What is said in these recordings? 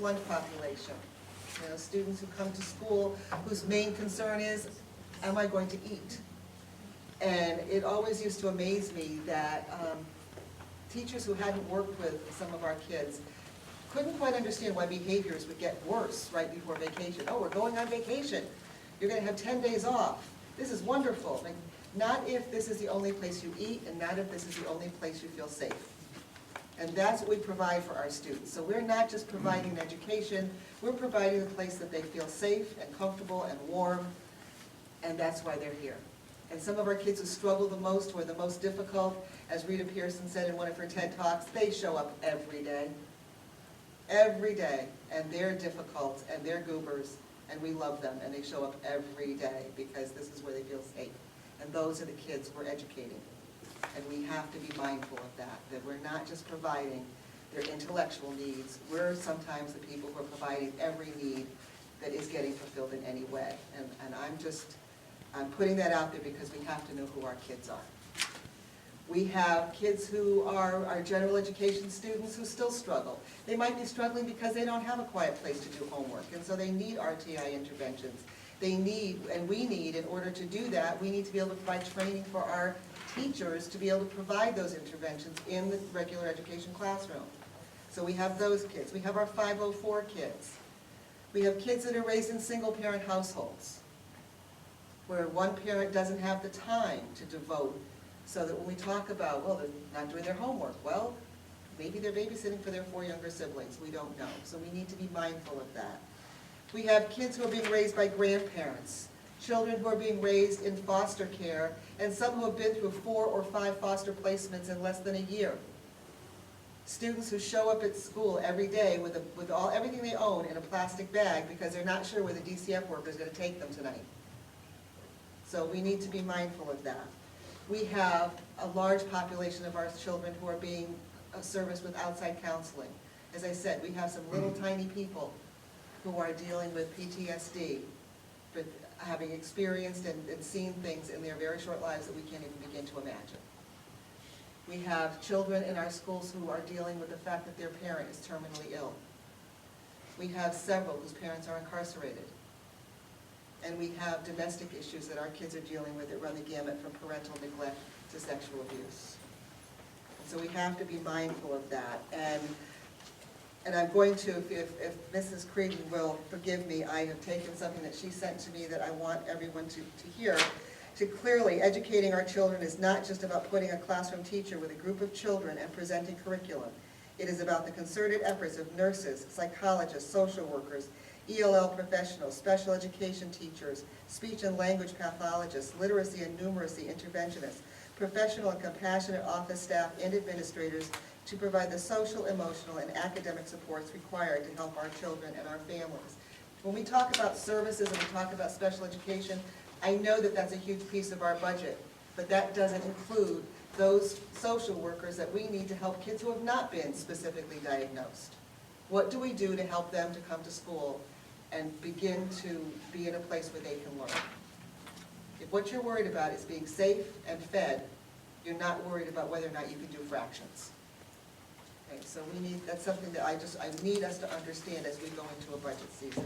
lunch population. You know, students who come to school whose main concern is, am I going to eat? And it always used to amaze me that teachers who hadn't worked with some of our kids couldn't quite understand why behaviors would get worse right before vacation. Oh, we're going on vacation. You're going to have 10 days off. This is wonderful. Like, not if this is the only place you eat, and not if this is the only place you feel safe. And that's what we provide for our students. So we're not just providing an education, we're providing a place that they feel safe and comfortable and warm, and that's why they're here. And some of our kids who struggle the most, who are the most difficult, as Rita Pearson said in one of her TED Talks, they show up every day. Every day. And they're difficult, and they're goobers, and we love them, and they show up every day because this is where they feel safe. And those are the kids we're educating. And we have to be mindful of that we're not just providing their intellectual needs, we're sometimes the people who are providing every need that is getting fulfilled in any way. And I'm putting that out there because we have to know who our kids are. We have kids who are our general education students who still struggle. They might be struggling because they don't have a quiet place to do homework, and so they need RTI interventions. They need, and we need, in order to do that, we need to be able to provide training for our teachers to be able to provide those interventions in the regular education classroom. So we have those kids. We have our 504 kids. We have kids that are raised in single-parent households, where one parent doesn't have the time to devote, so that when we talk about, well, they're not doing their homework, well, maybe they're babysitting for their 4 younger siblings. We don't know. So we need to be mindful of that. We have kids who are being raised by grandparents, children who are being raised in foster care, and some who have been through 4 or 5 foster placements in less than a year. Students who show up at school every day with everything they own in a plastic bag because they're not sure where the DCF worker is going to take them tonight. So we need to be mindful of that. We have a large population of our children who are being serviced with outside counseling. As I said, we have some little tiny people who are dealing with PTSD, but having experienced and seen things in their very short lives that we can't even begin to imagine. We have children in our schools who are dealing with the fact that their parent is terminally ill. We have several whose parents are incarcerated. And we have domestic issues that our kids are dealing with that run the gamut from parental neglect to sexual abuse. So we have to be mindful of that. And I'm going to, if Mrs. Creedon will forgive me, I have taken something that she sent to me that I want everyone to hear. To clearly, educating our children is not just about putting a classroom teacher with a group of children and presenting curriculum. It is about the concerted efforts of nurses, psychologists, social workers, ELL professionals, special education teachers, speech and language pathologists, literacy and numeracy interventionists, professional and compassionate office staff and administrators to provide the social, emotional, and academic supports required to help our children and our families. When we talk about services and we talk about special education, I know that that's a huge piece of our budget, but that doesn't include those social workers that we need to help kids who have not been specifically diagnosed. What do we do to help them to come to school and begin to be in a place where they can learn? If what you're worried about is being safe and fed, you're not worried about whether or not you can do fractions. Okay, so that's something that I need us to understand as we go into a budget season.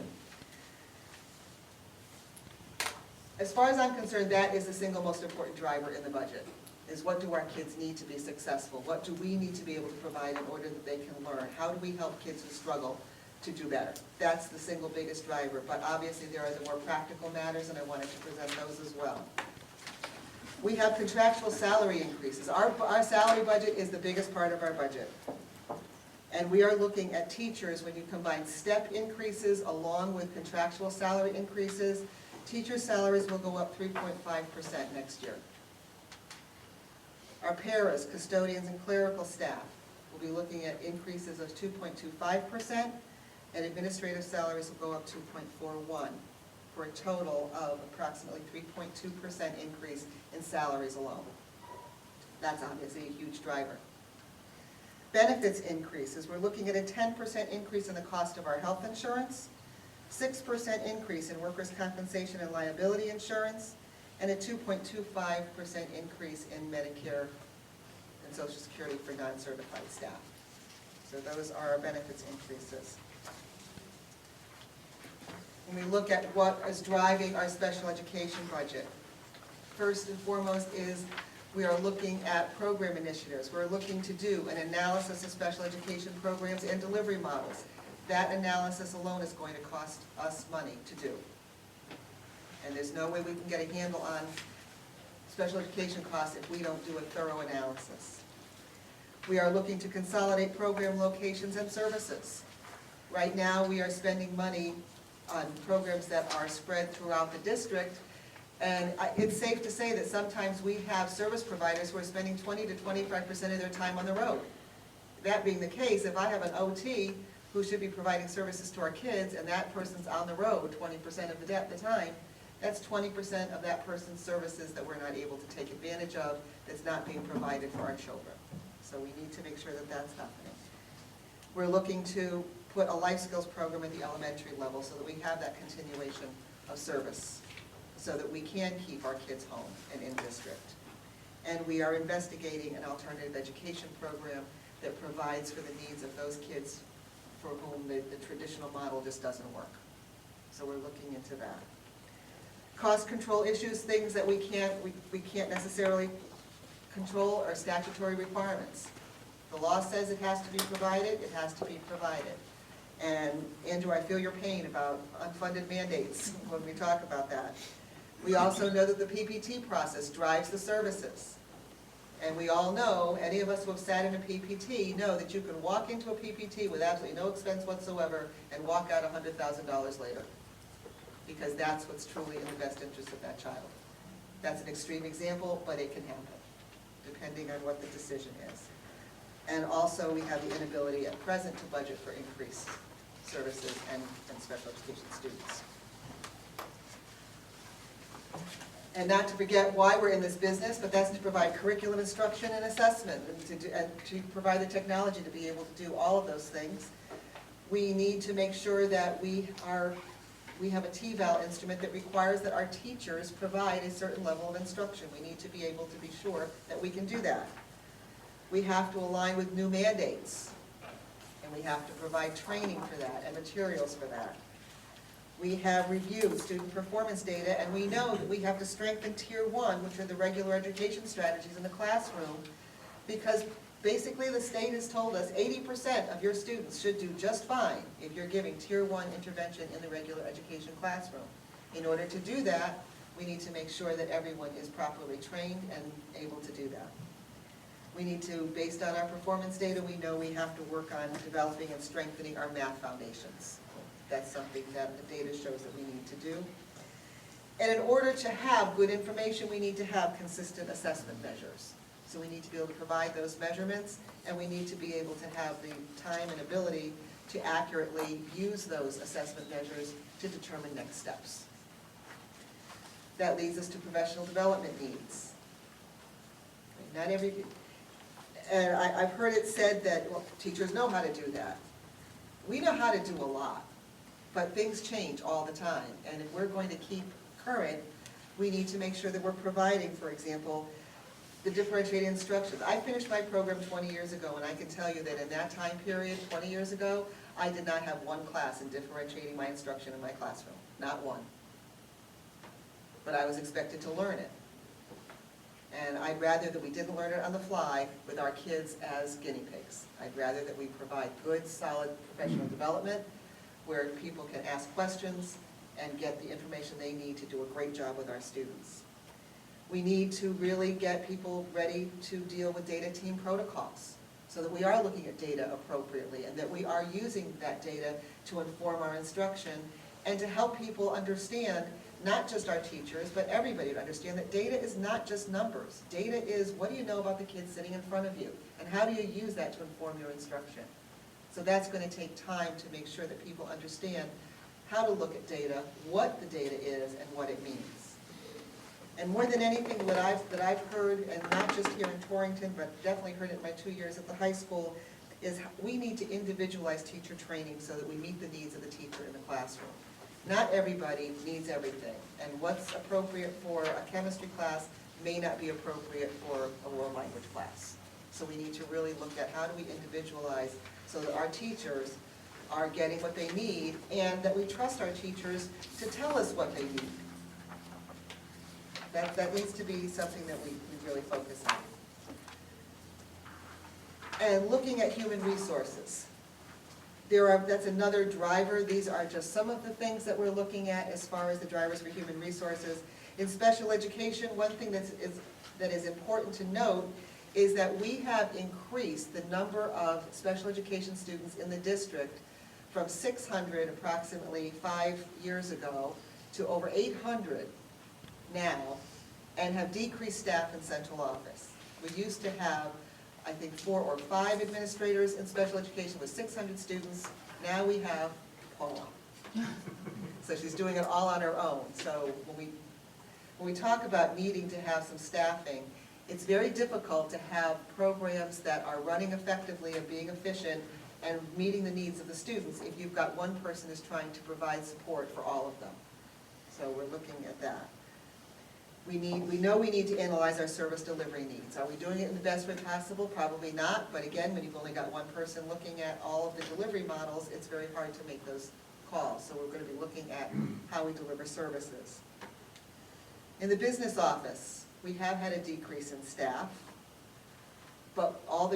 As far as I'm concerned, that is the single most important driver in the budget, is what do our kids need to be successful? What do we need to be able to provide in order that they can learn? How do we help kids who struggle to do better? That's the single biggest driver, but obviously there are the more practical matters, and I wanted to present those as well. We have contractual salary increases. Our salary budget is the biggest part of our budget. And we are looking at teachers, when you combine step increases along with contractual salary increases, teacher salaries will go up 3.5% next year. Our paras, custodians, and clerical staff will be looking at increases of 2.25%, and administrative salaries will go up 2.41%, for a total of approximately 3.2% increase in salaries alone. That's obviously a huge driver. Benefits increases, we're looking at a 10% increase in the cost of our health insurance, 6% increase in workers' compensation and liability insurance, and a 2.25% increase in Medicare and Social Security for non-certified staff. So those are our benefits increases. when we look at what is driving our special education budget, first and foremost is we are looking at program initiatives. We're looking to do an analysis of special education programs and delivery models. That analysis alone is going to cost us money to do. And there's no way we can get a handle on special education costs if we don't do a thorough analysis. We are looking to consolidate program locations and services. Right now, we are spending money on programs that are spread throughout the district, and it's safe to say that sometimes we have service providers who are spending 20 to 25% of their time on the road. That being the case, if I have an OT who should be providing services to our kids, and that person's on the road 20% of the time, that's 20% of that person's services that we're not able to take advantage of, that's not being provided for our children. So we need to make sure that that's happening. We're looking to put a life skills program at the elementary level so that we have that continuation of service, so that we can keep our kids home and in district. And we are investigating an alternative education program that provides for the needs of those kids for whom the traditional model just doesn't work. So we're looking into that. Cost control issues, things that we can't necessarily control, are statutory requirements. The law says it has to be provided, it has to be provided. And Andrew, I feel your pain about unfunded mandates when we talk about that. We also know that the PPT process drives the services. And we all know, any of us who have sat in a PPT know that you can walk into a PPT with absolutely no expense whatsoever and walk out $100,000 later. Because that's what's truly in the best interest of that child. That's an extreme example, but it can happen, depending on what the decision is. And also, we have the inability at present to budget for increased services and special education students. And not to forget why we're in this business, but that's to provide curriculum instruction and assessment, and to provide the technology to be able to do all of those things. We need to make sure that we have a T-Val instrument that requires that our teachers provide a certain level of instruction. We need to be able to be sure that we can do that. We have to align with new mandates, and we have to provide training for that and materials for that. We have reviewed student performance data, and we know that we have to strengthen Tier 1, which are the regular education strategies in the classroom, because basically the state has told us 80% of your students should do just fine if you're giving Tier 1 intervention in the regular education classroom. In order to do that, we need to make sure that everyone is properly trained and able to do that. We need to, based on our performance data, we know we have to work on developing and strengthening our math foundations. That's something that the data shows that we need to do. And in order to have good information, we need to have consistent assessment measures. So we need to be able to provide those measurements, and we need to be able to have the time and ability to accurately use those assessment measures to determine next steps. That leads us to professional development needs. Not every, and I've heard it said that, well, teachers know how to do that. We know how to do a lot, but things change all the time. And if we're going to keep current, we need to make sure that we're providing, for example, the differentiated instructions. I finished my program 20 years ago, and I can tell you that in that time period, 20 years ago, I did not have one class in differentiating my instruction in my classroom. Not one. But I was expected to learn it. And I'd rather that we didn't learn it on the fly with our kids as guinea pigs. I'd rather that we provide good, solid professional development where people can ask questions and get the information they need to do a great job with our students. We need to really get people ready to deal with data team protocols so that we are looking at data appropriately and that we are using that data to inform our instruction and to help people understand, not just our teachers, but everybody to understand that data is not just numbers. Data is, what do you know about the kids sitting in front of you, and how do you use that to inform your instruction? So that's going to take time to make sure that people understand how to look at data, what the data is, and what it means. And more than anything, that I've heard, and not just here in Torrington, but definitely heard it in my 2 years at the high school, is we need to individualize teacher training so that we meet the needs of the teacher in the classroom. Not everybody needs everything, and what's appropriate for a chemistry class may not be appropriate for a world language class. So we need to really look at how do we individualize so that our teachers are getting what they need, and that we trust our teachers to tell us what they need. That needs to be something that we really focus on. And looking at human resources. That's another driver. These are just some of the things that we're looking at as far as the drivers for human resources. In special education, one thing that is important to note is that we have increased the number of special education students in the district from 600 approximately 5 years ago to over 800 now, and have decreased staff in central office. We used to have, I think, 4 or 5 administrators in special education with 600 students. Now we have Paula. So she's doing it all on her own. So when we talk about needing to have some staffing, it's very difficult to have programs that are running effectively and being efficient and meeting the needs of the students if you've got one person who's trying to provide support for all of them. So we're looking at that. We know we need to analyze our service delivery needs. Are we doing it in the best way possible? Probably not, but again, when you've only got one person looking at all of the delivery models, it's very hard to make those calls. So we're going to be looking at how we deliver services. In the business office, we have had a decrease in staff, but all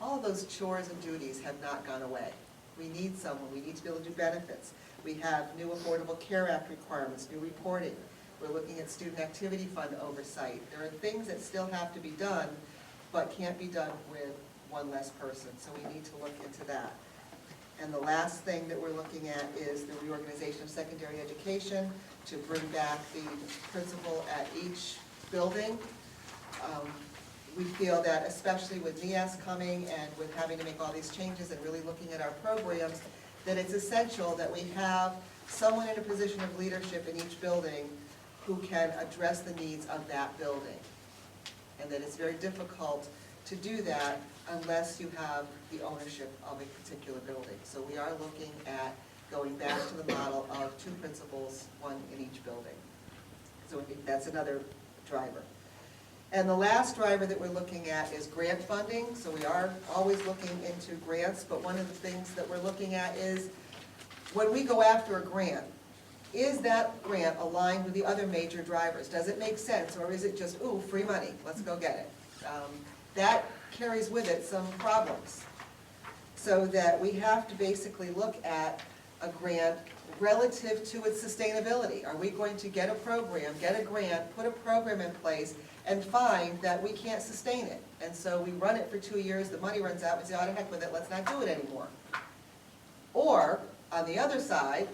of those chores and duties have not gone away. We need someone. We need to be able to do benefits. We have new Affordable Care Act requirements, new reporting. We're looking at student activity fund oversight. There are things that still have to be done, but can't be done with one less person. So we need to look into that. And the last thing that we're looking at is the reorganization of secondary education to bring back the principal at each building. We feel that especially with NEAS coming and with having to make all these changes and really looking at our programs, that it's essential that we have someone in a position of leadership in each building who can address the needs of that building. And that it's very difficult to do that unless you have the ownership of a particular building. So we are looking at going back to the model of 2 principals, 1 in each building. So that's another driver. And the last driver that we're looking at is grant funding. So we are always looking into grants, but one of the things that we're looking at is when we go after a grant, is that grant aligned with the other major drivers? Does it make sense, or is it just, ooh, free money, let's go get it? That carries with it some problems. So that we have to basically look at a grant relative to its sustainability. Are we going to get a program, get a grant, put a program in place, and find that we can't sustain it? And so we run it for 2 years, the money runs out, we say, oh, to heck with it, let's not do it anymore. Or, on the other side,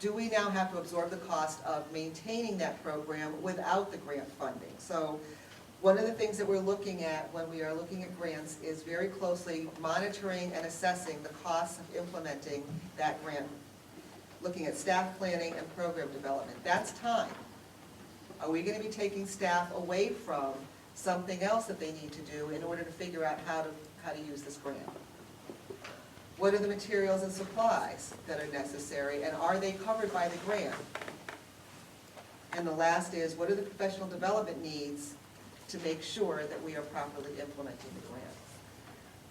do we now have to absorb the cost of maintaining that program without the grant funding? So one of the things that we're looking at when we are looking at grants is very closely monitoring and assessing the costs of implementing that grant, looking at staff planning and program development. That's time. Are we going to be taking staff away from something else that they need to do in order to figure out how to use this grant? What are the materials and supplies that are necessary, and are they covered by the grant? And the last is, what are the professional development needs to make sure that we are properly implementing the grant?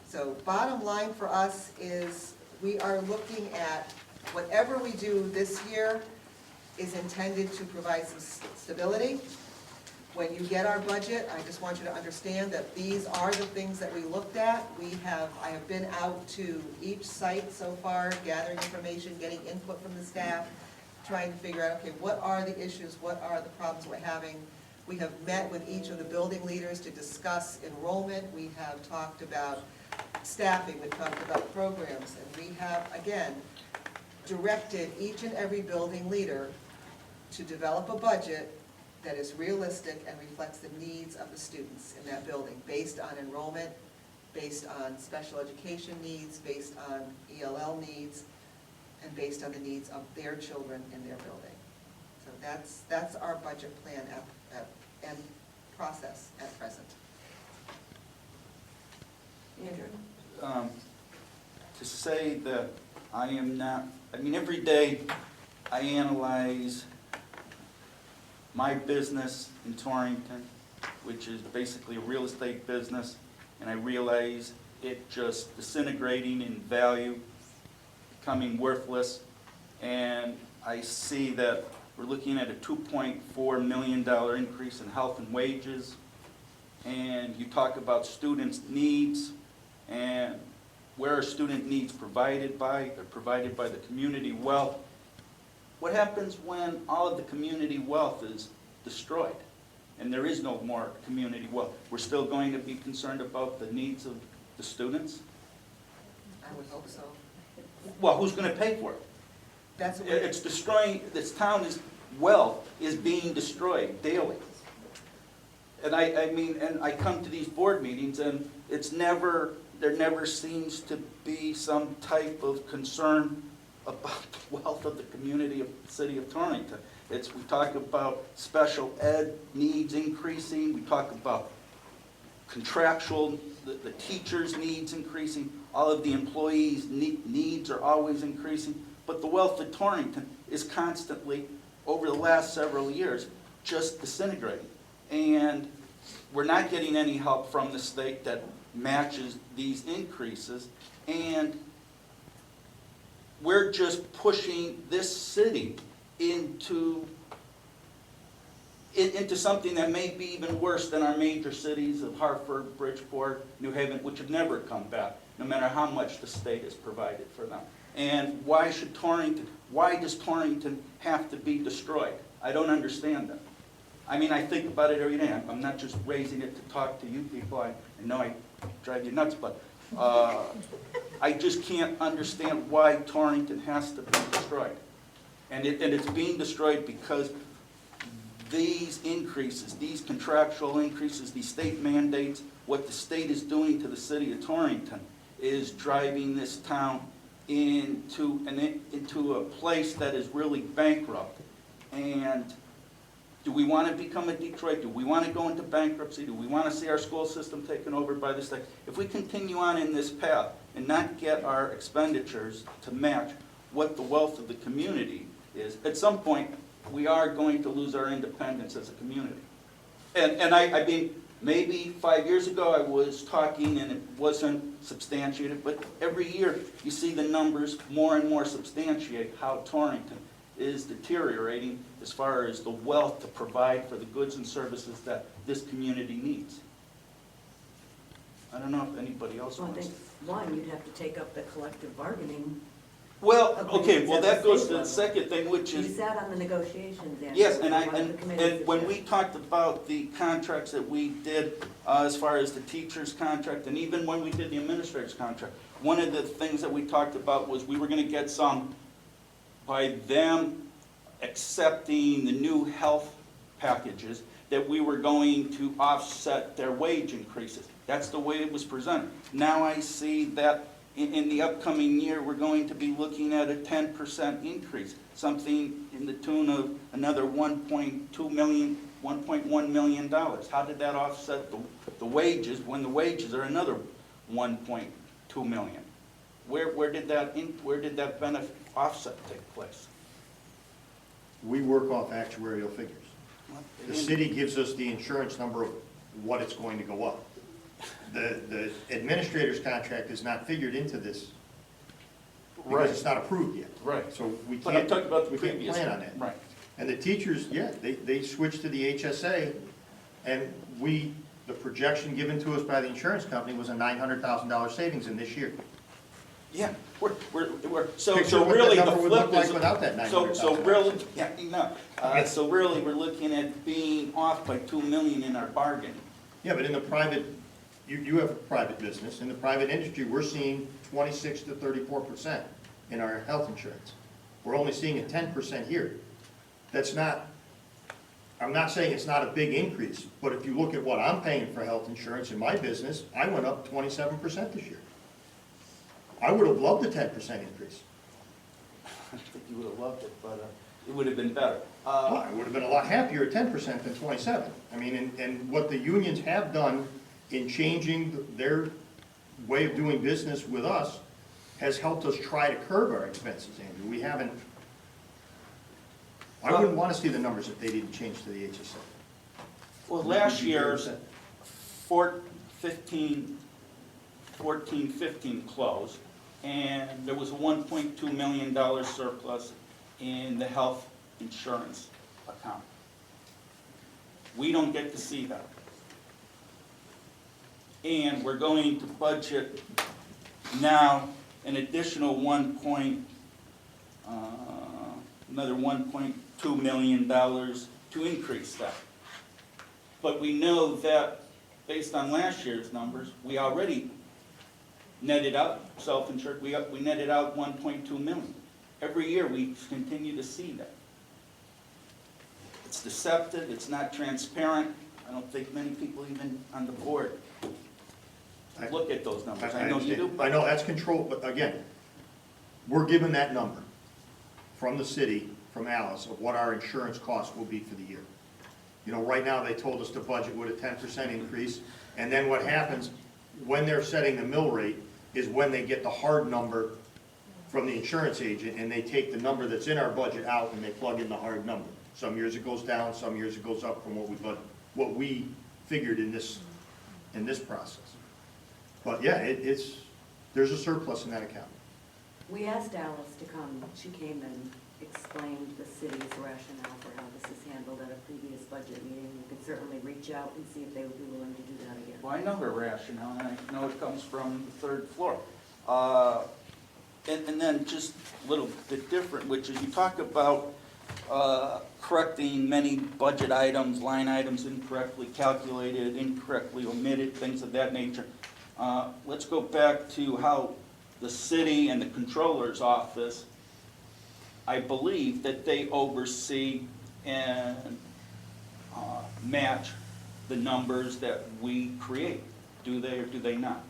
So bottom line for us is we are looking at whatever we do this year is intended to provide some stability. When you get our budget, I just want you to understand that these are the things that we looked at. I have been out to each site so far, gathering information, getting input from the staff, trying to figure out, okay, what are the issues, what are the problems we're having. We have met with each of the building leaders to discuss enrollment. We have talked about staffing, we've talked about programs, and we have, again, directed each and every building leader to develop a budget that is realistic and reflects the needs of the students in that building, based on enrollment, based on special education needs, based on ELL needs, and based on the needs of their children in their building. So that's our budget plan and process at present. Andrew? To say that I am not, every day I analyze my business in Torrington, which is basically a real estate business, and I realize it just disintegrating in value, becoming worthless. And I see that we're looking at a $2.4 million increase in health and wages. And you talk about students' needs, and where are student needs provided by? They're provided by the community wealth. What happens when all of the community wealth is destroyed and there is no more community wealth? We're still going to be concerned about the needs of the students? I would hope so. Well, who's going to pay for it? That's what It's destroying, this town's wealth is being destroyed daily. And I mean, and I come to these board meetings and there never seems to be some type of concern about the wealth of the community of the city of Torrington. We talk about special ed needs increasing, we talk about contractual, the teachers' needs increasing, all of the employees' needs are always increasing, but the wealth of Torrington is constantly, over the last several years, just disintegrating. And we're not getting any help from the state that matches these increases, and we're just pushing this city into something that may be even worse than our major cities of Hartford, Bridgeport, New Haven, which have never come back, no matter how much the state has provided for them. And why does Torrington have to be destroyed? I don't understand that. I mean, I think about it every day. I'm not just raising it to talk to you people. I know I drive you nuts, but I just can't understand why Torrington has to be destroyed. And it's being destroyed because these increases, these contractual increases, these state mandates, what the state is doing to the city of Torrington is driving this town into a place that is really bankrupt. And do we want to become a Detroit? Do we want to go into bankruptcy? Do we want to see our school system taken over by the state? If we continue on in this path and not get our expenditures to match what the wealth of the community is, at some point, we are going to lose our independence as a community. And I mean, maybe 5 years ago I was talking and it wasn't substantiated, but every year you see the numbers more and more substantiate how Torrington is deteriorating as far as the wealth to provide for the goods and services that this community needs. I don't know if anybody else Well, I wants. think, one, you'd have to take up the collective bargaining. Well, okay, agreements well, at that the goes state to the level. second thing, which You is, sat on the negotiations, Andrew. yes, and One of the committees when that we said- talked about the contracts that we did as far as the teacher's contract, and even when we did the administrator's contract, one of the things that we talked about was we were gonna get some, by them accepting the new health packages, that we were going to offset their wage increases. That's the way it was presented. Now I see that in the upcoming year, we're going to be looking at a 10% increase, something in the tune of another $1.2 million, $1.1 million. How did that offset the wages when the wages are another $1.2 million? Where did that benefit offset take place? We work off actuarial figures. The city gives us the insurance number of what it's going to go up. The administrator's contract is not figured into this because it's not approved yet. Right. So we But I'm can't, talking about the we can't previous plan one. on that. Right. And the teachers, yeah, they switched to the HSA, and the projection given to us by the insurance company was a $900,000 savings in this year. Yeah, so Picture what that really the number would look flip like is. without that So $900,000. really, yeah, no, so really, we're looking at being off by $2 million in our bargain. Yeah, but in the private, you have a private business. In the private industry, we're seeing 26 to 34% in our health insurance. We're only seeing a 10% here. That's not, I'm not saying it's not a big increase, but if you look at what I'm paying for health insurance in my business, I went up 27% this year. I would have loved a 10% increase. I think you would have loved it, but it would have been better. Well, I would have been a lot happier at 10% than 27. I mean, and what the unions have done in changing their way of doing business with us has helped us try to curb our expenses, Andrew. We haven't, I wouldn't want to see the numbers if they didn't change to the HSA. Well, last year's 15 14-15 closed, and there was a $1.2 million surplus in the health insurance account. We don't get to see that. And we're going to budget now an additional another $1.2 million to increase that. But we know that, based on last year's numbers, we already netted out, self-insured, we netted out 1.2 million. Every year, we continue to see that. It's deceptive, it's not transparent. I don't think many people even on the board look at those numbers. I know you do. I know that's controlled, but again, we're given that number from the city, from Alice, of what our insurance cost will be for the year. You know, right now, they told us to budget with a 10% increase, and then what happens when they're setting the mill rate is when they get the hard number from the insurance agent, and they take the number that's in our budget out and they plug in the hard number. Some years it goes down, some years it goes up from what we figured in this process. But yeah, there's a surplus in that account. We asked Alice to come, she came and explained the city's rationale for how this is handled at a previous budget meeting. We could certainly reach out and see if they would be willing to do that again. Well, I know her rationale, and I know it comes from the third floor. And then just a little bit different, which is you talk about correcting many budget items, line items incorrectly calculated, incorrectly omitted, things of that nature. Let's go back to how the city and the controller's office, I believe that they oversee and match the numbers that we create. Do they or do they not?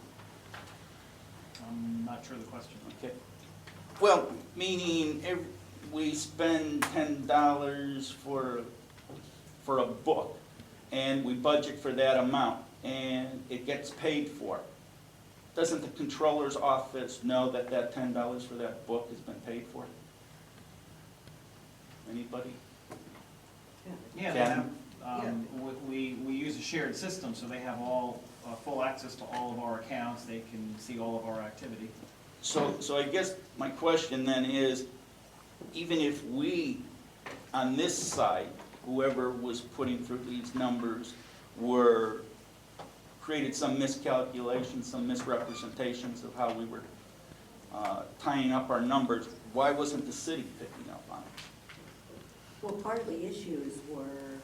I'm not sure of the question. Okay. Well, meaning we spend $10 for a book, and we budget for that amount, and it gets paid for. Doesn't the controller's office know that that $10 for that book has been paid for? Anybody? Yeah, they have, we use a shared system, so they have all, full access to all of our accounts. They can see all of our activity. So I guess my question then is, even if we, on this side, whoever was putting through these numbers, created some miscalculations, some misrepresentations of how we were tying up our numbers, why wasn't the city picking up on it? Well, part of the issues were,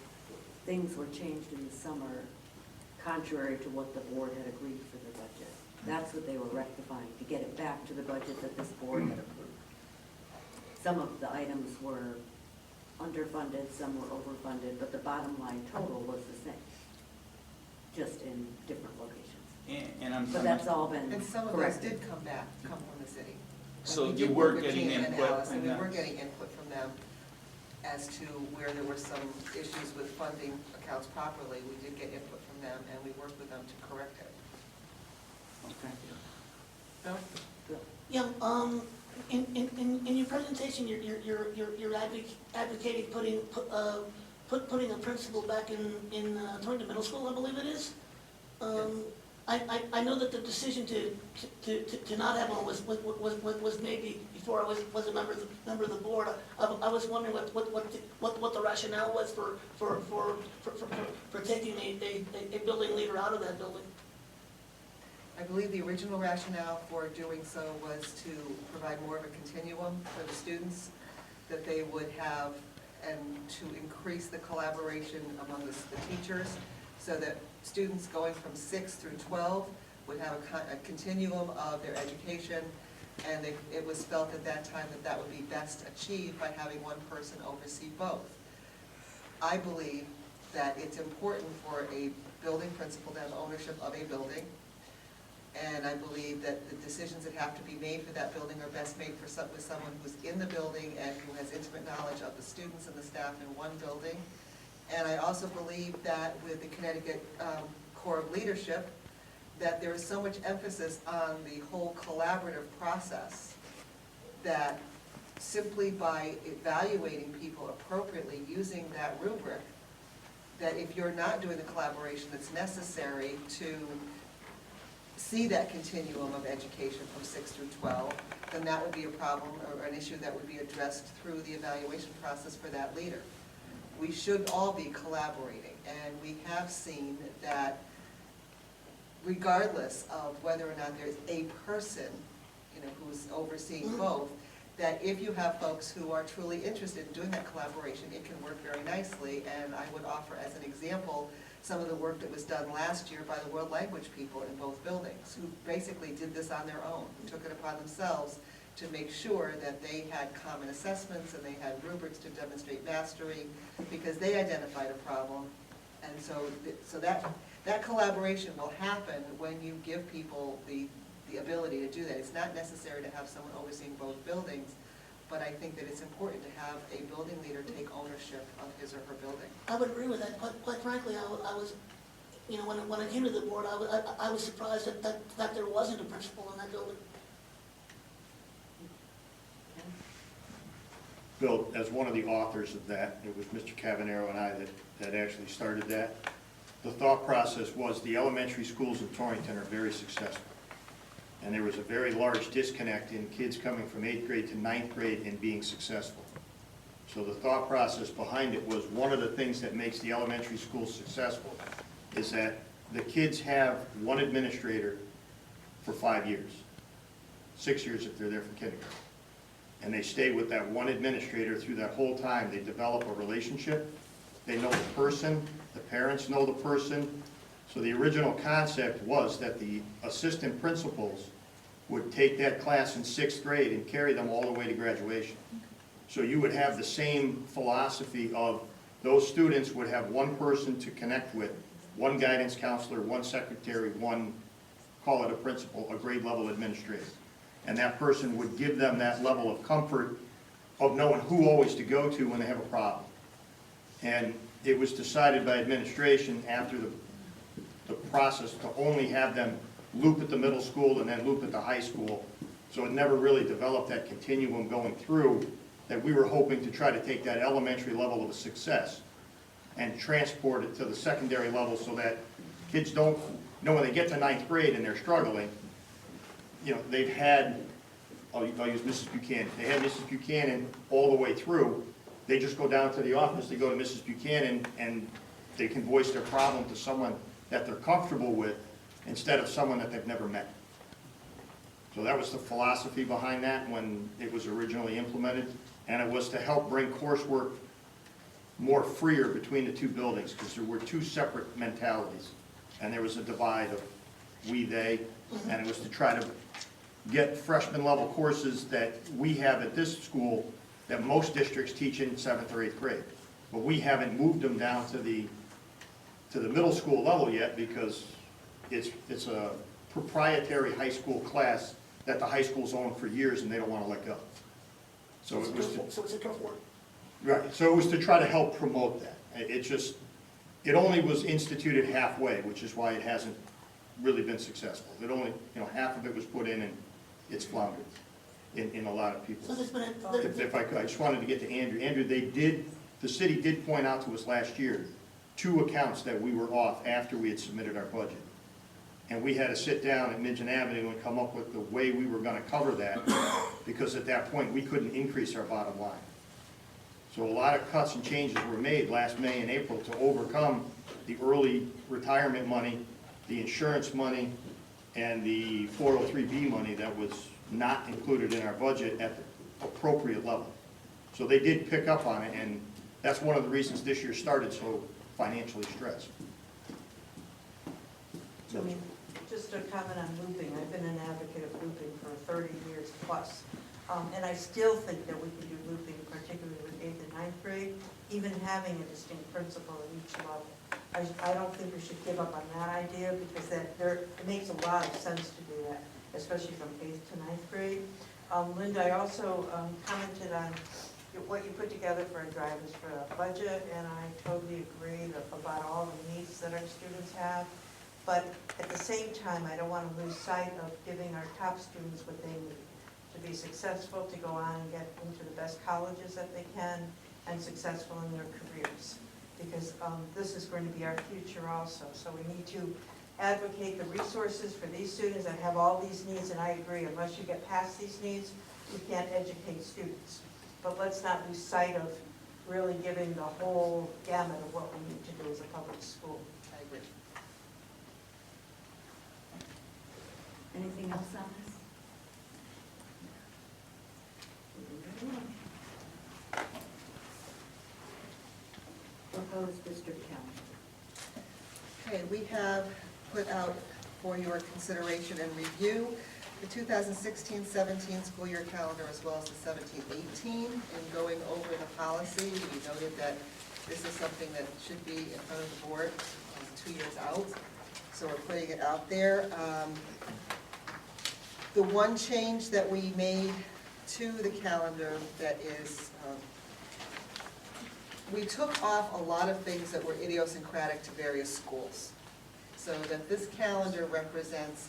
things were changed in the summer contrary to what the board had agreed for their budget. That's what they were rectifying, to get it back to the budget that this board had approved. Some of the items were underfunded, some were overfunded, but the bottom line total was the same, just in different locations. And But that's all been And some of those corrected. did come from the city. And So we you did were work with getting Gina and input Alice, and from we them. were getting input from them as to where there were some issues with funding accounts properly. We did get input from them, and we worked with them to correct it. Okay. No? Yeah, in your presentation, you're advocating putting a principal back in Torrington Middle School, I believe it is. I know that the decision to not have one was made before I was a member of the board. I was wondering what the rationale was for taking a building leader out of that building. I believe the original rationale for doing so was to provide more of a continuum for the students that they would have, and to increase the collaboration among the teachers, so that students going from 6 through 12 would have a continuum of their education, and it was felt at that time that that would be best achieved by having one person oversee both. I believe that it's important for a building principal to have ownership of a building, and I believe that the decisions that have to be made for that building are best made with someone who's in the building and who has intimate knowledge of the students and the staff in one building. And I also believe that with the Connecticut Corps of Leadership, that there is so much emphasis on the whole collaborative process, that simply by evaluating people appropriately using that rubric, that if you're not doing the collaboration that's necessary to see that continuum of education from 6 through 12, then that would be a problem or an issue that would be addressed through the evaluation process for that leader. We should all be collaborating, and we have seen that regardless of whether or not there's a person, who's overseeing both, that if you have folks who are truly interested in doing that collaboration, it can work very nicely. And I would offer as an example, some of the work that was done last year by the world language people in both buildings, who basically did this on their own, who took it upon themselves to make sure that they had common assessments and they had rubrics to demonstrate mastery, because they identified a problem. And so that collaboration will happen when you give people the ability to do that. It's not necessary to have someone overseeing both buildings, but I think that it's important to have a building leader take ownership of his or her building. I would agree with that. Quite frankly, I was, when I came to the board, I was surprised that there wasn't a principal in that building. Bill, as one of the authors of that, it was Mr. Cavanero and I that actually started that. The thought process was the elementary schools in Torrington are very successful. And there was a very large disconnect in kids coming from 8th grade to 9th grade and being successful. So the thought process behind it was one of the things that makes the elementary schools successful is that the kids have one administrator for 5 years, 6 years if they're there from kindergarten. And they stay with that one administrator through that whole time. They develop a relationship. They know the person, the parents know the person. So the original concept was that the assistant principals would take that class in 6th grade and carry them all the way to graduation. So you would have the same philosophy of those students would have one person to connect with, one guidance counselor, one secretary, one, call it a principal, a grade level administrator. And that person would give them that level of comfort of knowing who always to go to when they have a problem. And it was decided by administration after the process to only have them loop at the middle school and then loop at the high school. So it never really developed that continuum going through, that we were hoping to try to take that elementary level of a success and transport it to the secondary level so that kids don't, when they get to 9th grade and they're struggling, they've had, I'll use Mrs. Buchanan. They had Mrs. Buchanan all the way through. They just go down to the office, they go to Mrs. Buchanan, and they can voice their problem to someone that they're comfortable with instead of someone that they've never met. So that was the philosophy behind that when it was originally implemented. And it was to help bring coursework more freer between the two buildings, because there were two separate mentalities. And there was a divide of we, they, and it was to try to get freshman level courses that we have at this school that most districts teach in 7th or 8th grade. But we haven't moved them down to the middle school level yet because it's a proprietary high school class that the high school's owned for years and they don't want to let go. So it was So it's a tough work. right. So it was to try to help promote that. It only was instituted halfway, which is why it hasn't really been successful. It only, half of it was put in and it's floundered in a lot of people. So there's been If I could, I just wanted to get to Andrew. Andrew, the city did point out to us last year 2 accounts that we were off after we had submitted our budget. And we had to sit down at Midgeon Avenue and come up with the way we were gonna cover that, because at that point, we couldn't increase our bottom line. So a lot of cuts and changes were made last May and April to overcome the early retirement money, the insurance money, and the 403B money that was not included in our budget at the appropriate level. So they did pick up on it, and that's one of the reasons this year started so financially stressed. Just to comment on looping, I've been an advocate of looping for 30 years plus. And I still think that we can do looping, particularly with 8th and 9th grade, even having a distinct principal at each level. I don't think we should give up on that idea, because it makes a lot of sense to do that, especially from 8th to 9th grade. Linda, I also commented on what you put together for our drivers for a budget, and I totally agree about all the needs that our students have. But at the same time, I don't want to lose sight of giving our top students what they need to be successful, to go on and get into the best colleges that they can, and successful in their careers. Because this is going to be our future also. So we need to advocate the resources for these students that have all these needs, and I agree, unless you get past these needs, we can't educate students. But let's not lose sight of really giving the whole gamut of what we need to do as a public school. I agree. Anything else on this? Proposed district calendar. Okay, we have put out for your consideration and review the 2016-17 school year calendar as well as the 17-18. In going over the policy, we noted that this is something that should be in front of the board 2 years out, so we're putting it out there. The one change that we made to the calendar that is, we took off a lot of things that were idiosyncratic to various schools. So that this calendar represents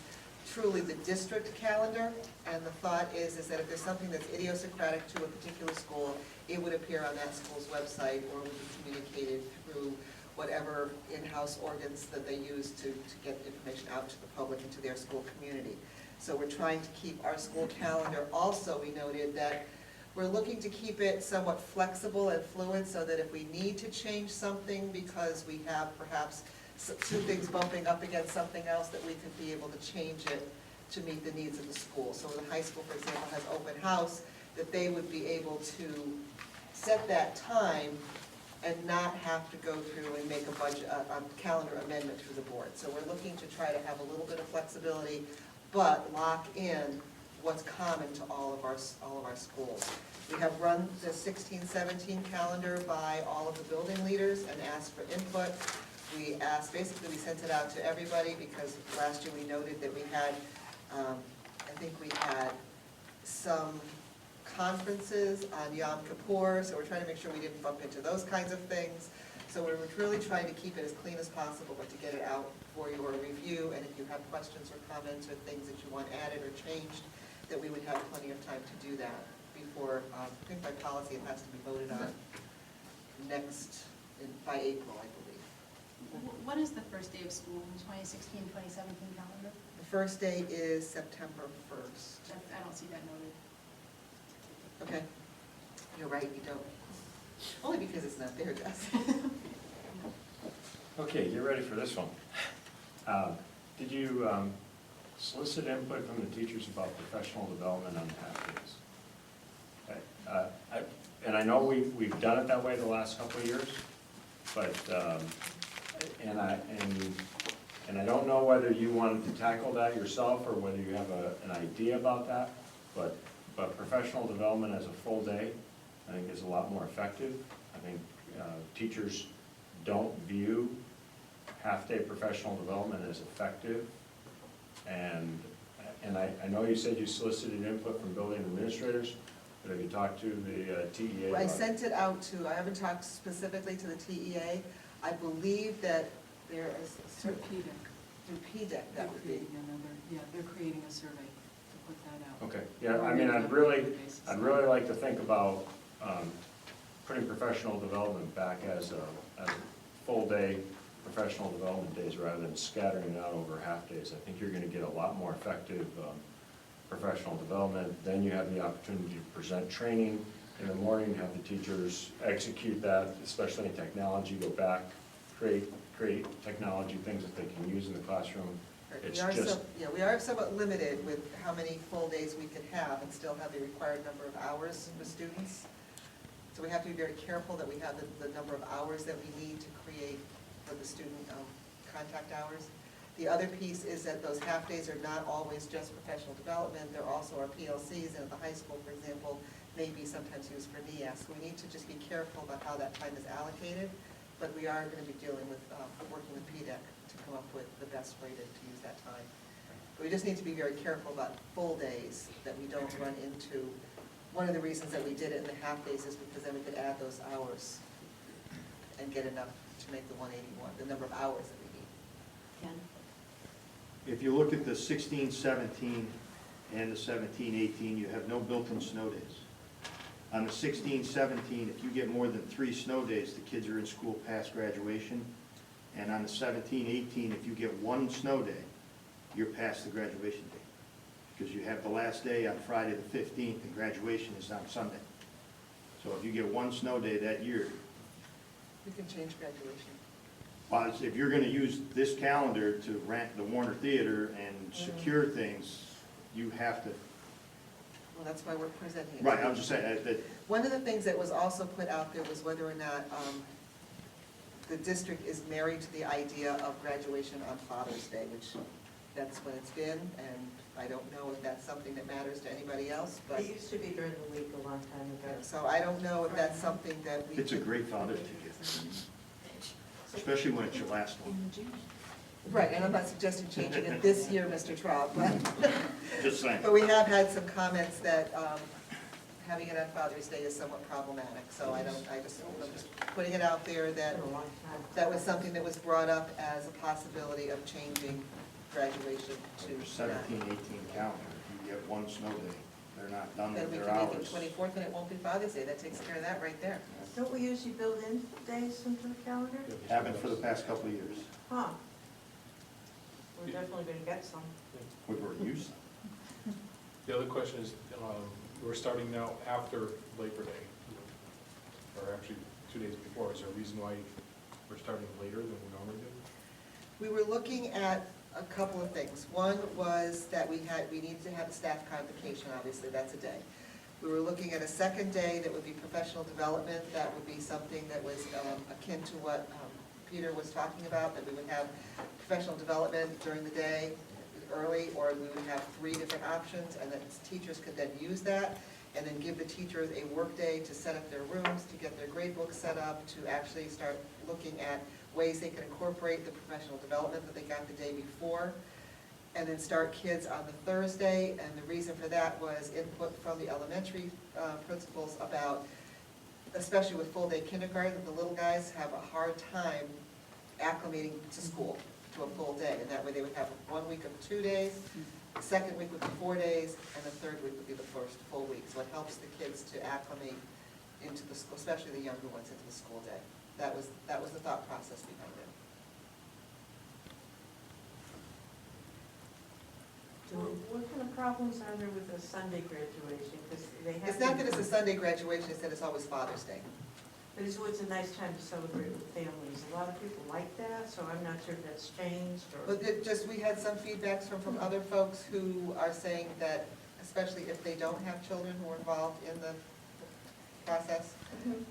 truly the district calendar, and the thought is that if there's something that's idiosyncratic to a particular school, it would appear on that school's website or would be communicated through whatever in-house organs that they use to get information out to the public and to their school community. So we're trying to keep our school calendar. Also, we noted that we're looking to keep it somewhat flexible and fluid so that if we need to change something because we have perhaps two things bumping up against something else, that we could be able to change it to meet the needs of the school. So the high school, for example, has open house, that they would be able to set that time and not have to go through and make a calendar amendment through the board. So we're looking to try to have a little bit of flexibility, but lock in what's common to all of our schools. We have run the 16-17 calendar by all of the building leaders and asked for input. We asked, basically we sent it out to everybody because last year we noted that we had, I think we had some conferences on Yom Kippur, so we're trying to make sure we didn't bump into those kinds of things. So we're really trying to keep it as clean as possible, but to get it out for your review, and if you have questions or comments or things that you want added or changed, that we would have plenty of time to do that before, I think by policy it has to be voted on by April, I believe. What is the first day of school in 2016-2017 calendar? The first day is September 1st. I don't see that noted. Okay, you're right, you don't. Only because it's not there, Jess. Okay, get ready for this one. Did you solicit input from the teachers about professional development on half-days? Okay. And I know we've done it that way the last couple of years, but, and I don't know whether you wanted to tackle that yourself or whether you have an idea about that, but professional development as a full day, I think is a lot more effective. I think teachers don't view half-day professional development as effective. And I know you said you solicited input from building administrators, but have you talked to the TEA? I sent it out to, I haven't talked specifically to the TEA. I believe that there is, Through PDEC. through PDEC, that would be. They're creating a survey to put that out. Okay, yeah, I mean, I'd really like to think about putting professional development back as a full day professional development days rather than scattering it out over half days. I think you're gonna get a lot more effective professional development. Then you have the opportunity to present training in the morning, have the teachers execute that, especially in technology, go back, create technology, things that they can use in the classroom. It's just, We are somewhat limited with how many full days we could have and still have the required number of hours for students. So we have to be very careful that we have the number of hours that we need to create for the student contact hours. The other piece is that those half-days are not always just professional development, they're also our PLCs, and at the high school, for example, may be sometimes used for NEAS. So we need to just be careful about how that time is allocated, but we are going to be dealing with, working with PDEC to come up with the best way to use that time. But we just need to be very careful about full days, that we don't run into, one of the reasons that we did it in the half-days is because then we could add those hours and get enough to make the 181, the number of hours that we need. Ken? If you look at the 16-17 and the 17-18, you have no built-in snow days. On the 16-17, if you get more than 3 snow days, the kids are in school past graduation. And on the 17, 18, if you get one snow day, you're past the graduation date. Because you have the last day on Friday the 15th, and graduation is on Sunday. So if you get one snow day that year, We can change graduation. well, if you're gonna use this calendar to rent the Warner Theater and secure things, you have to, Well, that's why we're presenting it. right, I was just saying, that, One of the things that was also put out there was whether or not the district is married to the idea of graduation on Father's Day, which that's when it's been, and I don't know if that's something that matters to anybody else, but, It used to be during the week a long time ago. so I don't know if that's something that we. it's a great Father's Day gift, especially when it's your last one. Right, and I'm not suggesting changing it this year, Mr. Traub, but. Just saying. But we have had some comments that having it on Father's Day is somewhat problematic, so I'm just putting it out there It's that been a long time. that was something that was brought up as a possibility of changing graduation to. Your 17, 18 calendar, if you get one snow day, they're not done Then with we their can make it hours. 24th and it won't be Father's Day, that takes care of that right there. Don't we usually build in days into the calendar? Haven't for the past couple of years. Huh. We're definitely gonna get some. We've already used them. The other question is, we're starting now after Labor Day, or actually 2 days before. Is there a reason why we're starting later than we normally do? We were looking at a couple of things. One was that we needed to have a staff convocation, obviously, that's a day. We were looking at a second day that would be professional development, that would be something that was akin to what Peter was talking about, that we would have professional development during the day, early, or we would have 3 different options, and that teachers could then use that, and then give the teachers a work day to set up their rooms, to get their grade books set up, to actually start looking at ways they can incorporate the professional development that they got the day before, and then start kids on the Thursday. And the reason for that was input from the elementary principals about, especially with full-day kindergarten, the little guys have a hard time acclimating to school, to a full day. And that way they would have 1 week of 2 days, the second week would be 4 days, and the third week would be the first full week. So it helps the kids to acclimate into the school, especially the younger ones, into the school day. That was the thought process behind it. What kind of problems are there with a Sunday graduation? Because they have. It's not that it's a Sunday graduation, it's that it's always Father's Day. But it's always a nice time to celebrate with families. A lot of people like that, so I'm not sure if that's changed or. But we had some feedbacks from other folks who are saying that, especially if they don't have children who are involved in the process,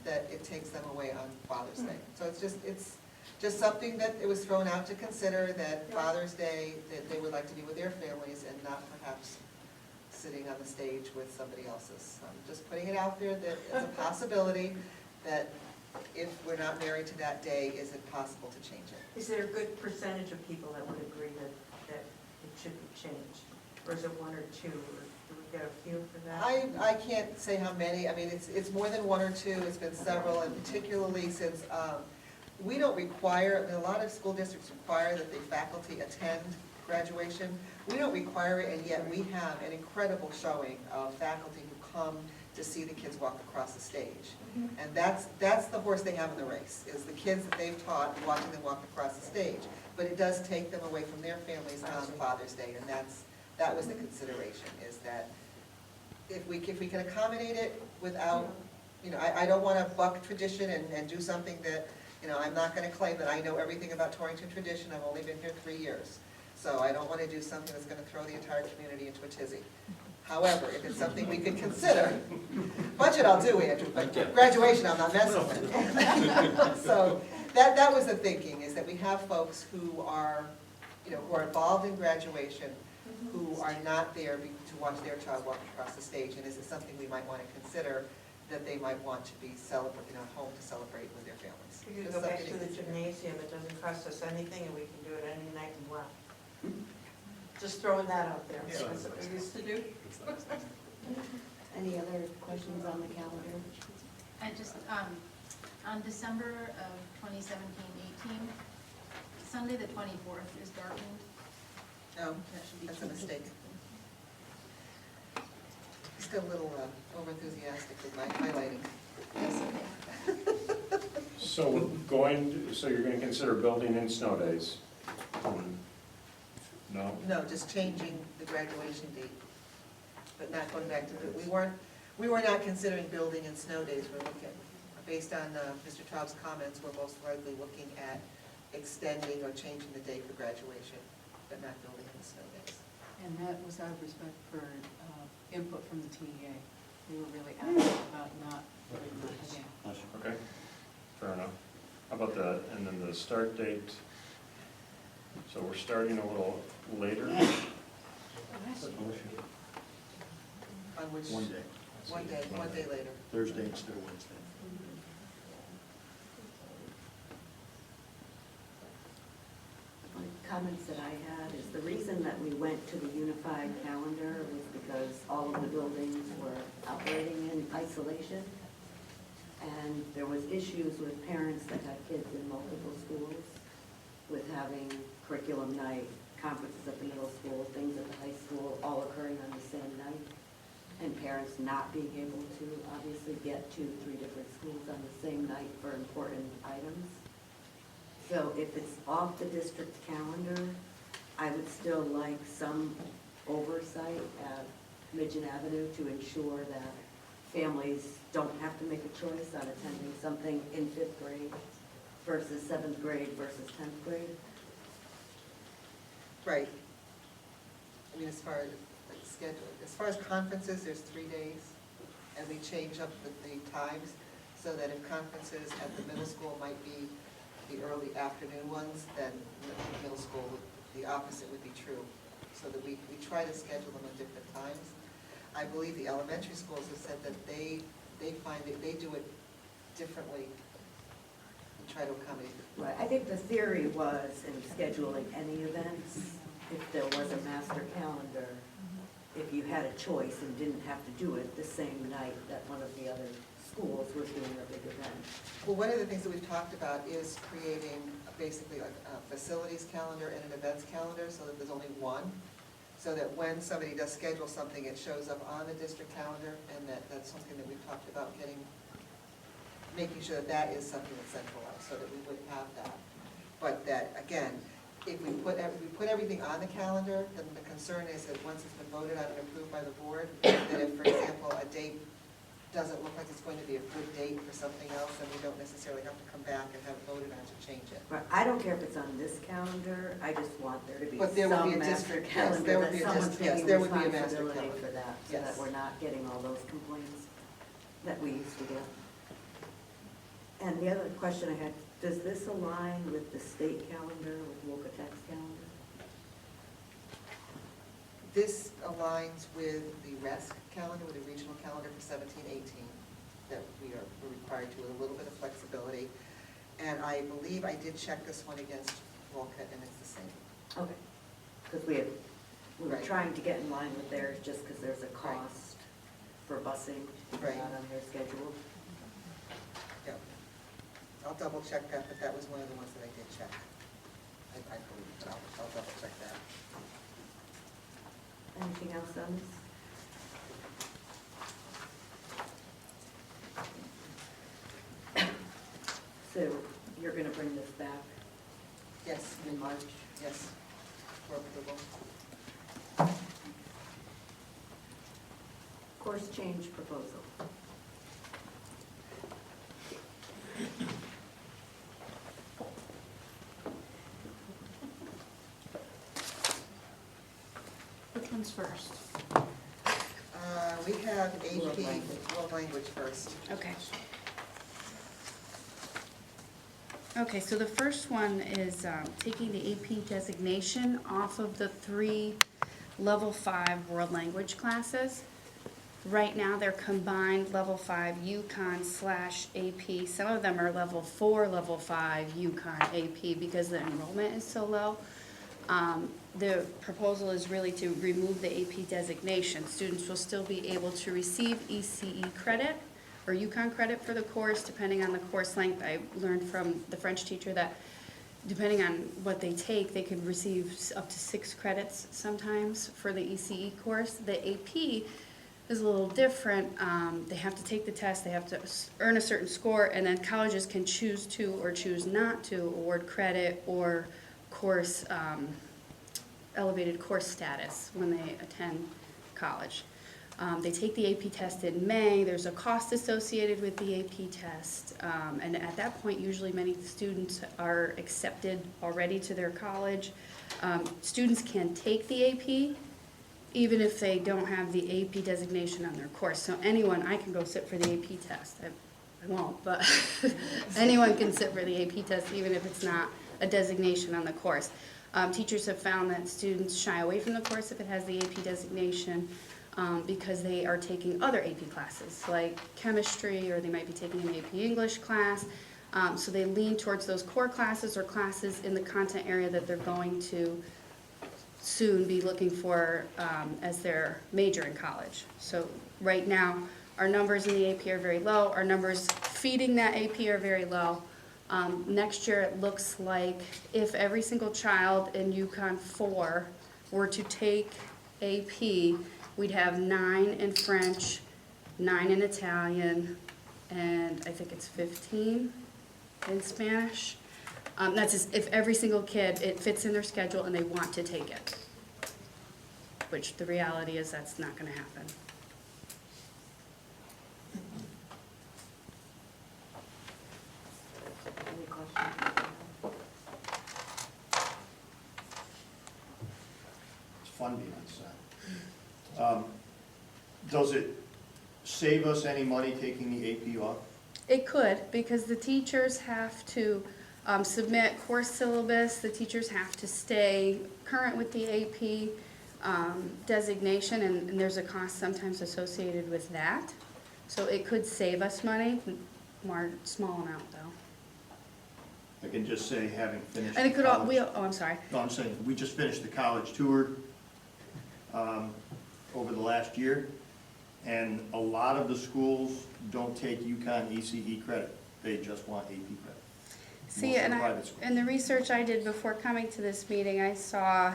that it takes them away on Father's Day. So it's just something that it was thrown out to consider, that Father's Day, that they would like to be with their families and not perhaps sitting on the stage with somebody else's. Just putting it out there that it's a possibility, that if we're not married to that day, is it possible to change it? Is there a good percentage of people that would agree that it should be changed? Or is it 1 or 2, or do we get a few for that? I can't say how many. I mean, it's more than 1 or 2, it's been several, and particularly since we don't require, I mean, a lot of school districts require that the faculty attend graduation. We don't require it, and yet we have an incredible showing of faculty who come to see the kids walk across the stage. And that's the horse they have in the race, is the kids that they've taught, watching them walk across the stage. But it does take them away from their families on Father's Day, and that was the consideration, is that if we can accommodate it without, I don't want to buck tradition and do something that, I'm not going to claim that I know everything about Torrington tradition. I've only been here 3 years. So I don't want to do something that's going to throw the entire community into a tizzy. However, if it's something we could consider, budget I'll do, Andrew, but graduation I'm not messing with. So that was the thinking, is that we have folks who are, who are involved in graduation, who are not there to watch their child walk across the stage. And is it something we might want to consider, that they might want to be home to celebrate with their families? We could Just go back something to the consider. gymnasium, it doesn't cost us anything, and we can do it any night we want. Just throwing that out there, Yeah. that's what we used to do. Any other questions on the calendar? And just, on December of 2017-18, Sunday the 24th is darkened. No, That should be that's a changed. mistake. Still a little over-enthusiastic with my highlighting. Yes, okay. So we're going, so you're gonna consider building in snow days? No? No, just changing the graduation date, but not going back to, we were not considering building in snow days. We're looking, based on Mr. Traub's comments, we're most likely looking at extending or changing the date for graduation, but not building in snow days. And that was out of respect for input from the TEA. They were really adamant about not putting that again. Okay, fair enough. How about and then the start date? So we're starting a little later? On which? One day, One day later. Thursday instead of Wednesday. One comments that I had is the reason that we went to the unified calendar was because all of the buildings were operating in isolation. And there was issues with parents that had kids in multiple schools with having curriculum night, conferences at the middle school, things at the high school, all occurring on the same night. And parents not being able to obviously get to 3 different schools on the same night for important items. So if it's off the district calendar, I would still like some oversight at Midgeon Avenue to ensure that families don't have to make a choice on attending something in 5th grade versus 7th grade versus 10th grade. Right. I mean, as far as like scheduling, as far as conferences, there's 3 days, and we change up the times so that if conferences at the middle school might be the early afternoon ones, then the middle school, the opposite would be true. So that we try to schedule them at different times. I believe the elementary schools have said that they find that they do it differently and try to accommodate. Right, I think the theory was in scheduling any events, if there was a master calendar, if you had a choice and didn't have to do it the same night that one of the other schools was doing a big event. Well, one of the things that we've talked about is creating basically like a facilities calendar and an events calendar so that there's only one. So that when somebody does schedule something, it shows up on the district calendar, and that's something that we've talked about making sure that that is something that's centralized, so that we would have that. But that, again, if we put everything on the calendar, then the concern is that once it's been voted on and approved by the board, that if, for example, a date doesn't look like it's going to be a good date for something else, then we don't necessarily have to come back and have it voted on to change it. Right, I don't care if it's on this calendar, I just want there to be But there would be some a master district- yes, calendar there would that be a someone's district- yes, taking there would be a master responsibility calendar. for that, so Yes. that we're not getting all those complaints that we used to get. And the other question I had, does this align with the state calendar, with Woca Tech's calendar? This aligns with the RESC calendar, with the regional calendar for 17-18, that we're required to, with a little bit of flexibility. And I believe I did check this one against Wolcott, and it's the same. Okay, because we were Right. trying to get in line with theirs, just because there's a cost for busing, Right. not on their schedule. Yep. I'll double check that, but that was one of the ones that I did check. I believe, but I'll double check that. Anything else on this? So you're going to bring this back Yes, in March? yes, for approval. Course change proposal. Which one's first? We have World AP, language. world language first. Okay. Okay, so the first one is taking the AP designation off of the 3 level 5 world language classes. Right now, they're combined level 5 UConn/AP. Some of them are level 4, level 5 UConn AP because the enrollment is so low. The proposal is really to remove the AP designation. Students will still be able to receive ECE credit or UConn credit for the course, depending on the course length. I learned from the French teacher that depending on what they take, they could receive up to 6 credits sometimes for the ECE course. The AP is a little different. They have to take the test, they have to earn a certain score, and then colleges can choose to or choose not to award credit or course, elevated course status when they attend college. They take the AP test in May. There's a cost associated with the AP test. And at that point, usually many students are accepted already to their college. Students can take the AP even if they don't have the AP designation on their course. So anyone, I can go sit for the AP test. I won't, but anyone can sit for the AP test even if it's not a designation on the course. Teachers have found that students shy away from the course if it has the AP designation because they are taking other AP classes like chemistry, or they might be taking an AP English class. So they lean towards those core classes or classes in the content area that they're going to soon be looking for as their major in college. So right now, our numbers in the AP are very low. Our numbers feeding that AP are very low. Next year, it looks like if every single child in UConn 4 were to take AP, we'd have 9 in French, 9 in Italian, and I think it's 15 in Spanish. That's just if every single kid, it fits in their schedule and they want to take it. Which the reality is that's not going to happen. Any questions? It's fun being on set. Does it save us any money taking the AP off? It could, because the teachers have to submit course syllabus, the teachers have to stay current with the AP designation, and there's a cost sometimes associated with that. So it could save us money, more small amount though. I can just say, having finished And it could, all college- we, oh, I'm sorry. No, I'm saying, we just finished the college tour over the last year, and a lot of the schools don't take UConn ECE credit. They just want AP credit. See, Most of and the I, private schools. in the research I did before coming to this meeting, I saw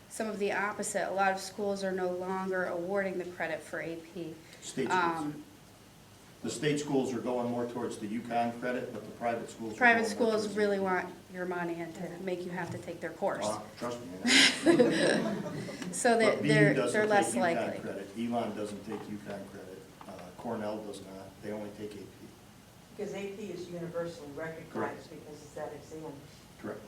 some of the opposite. A lot of schools are no longer awarding the credit for AP. State schools. The state schools are going more towards the UConn credit, but the private schools are Private going more schools towards really the- want your money and to make you have to take their course. Trust me. So But BU they're doesn't less take UConn likely. credit. Elon doesn't take UConn credit. Cornell does not. They only take AP. Because AP is universally recognized because it's that exam. Correct.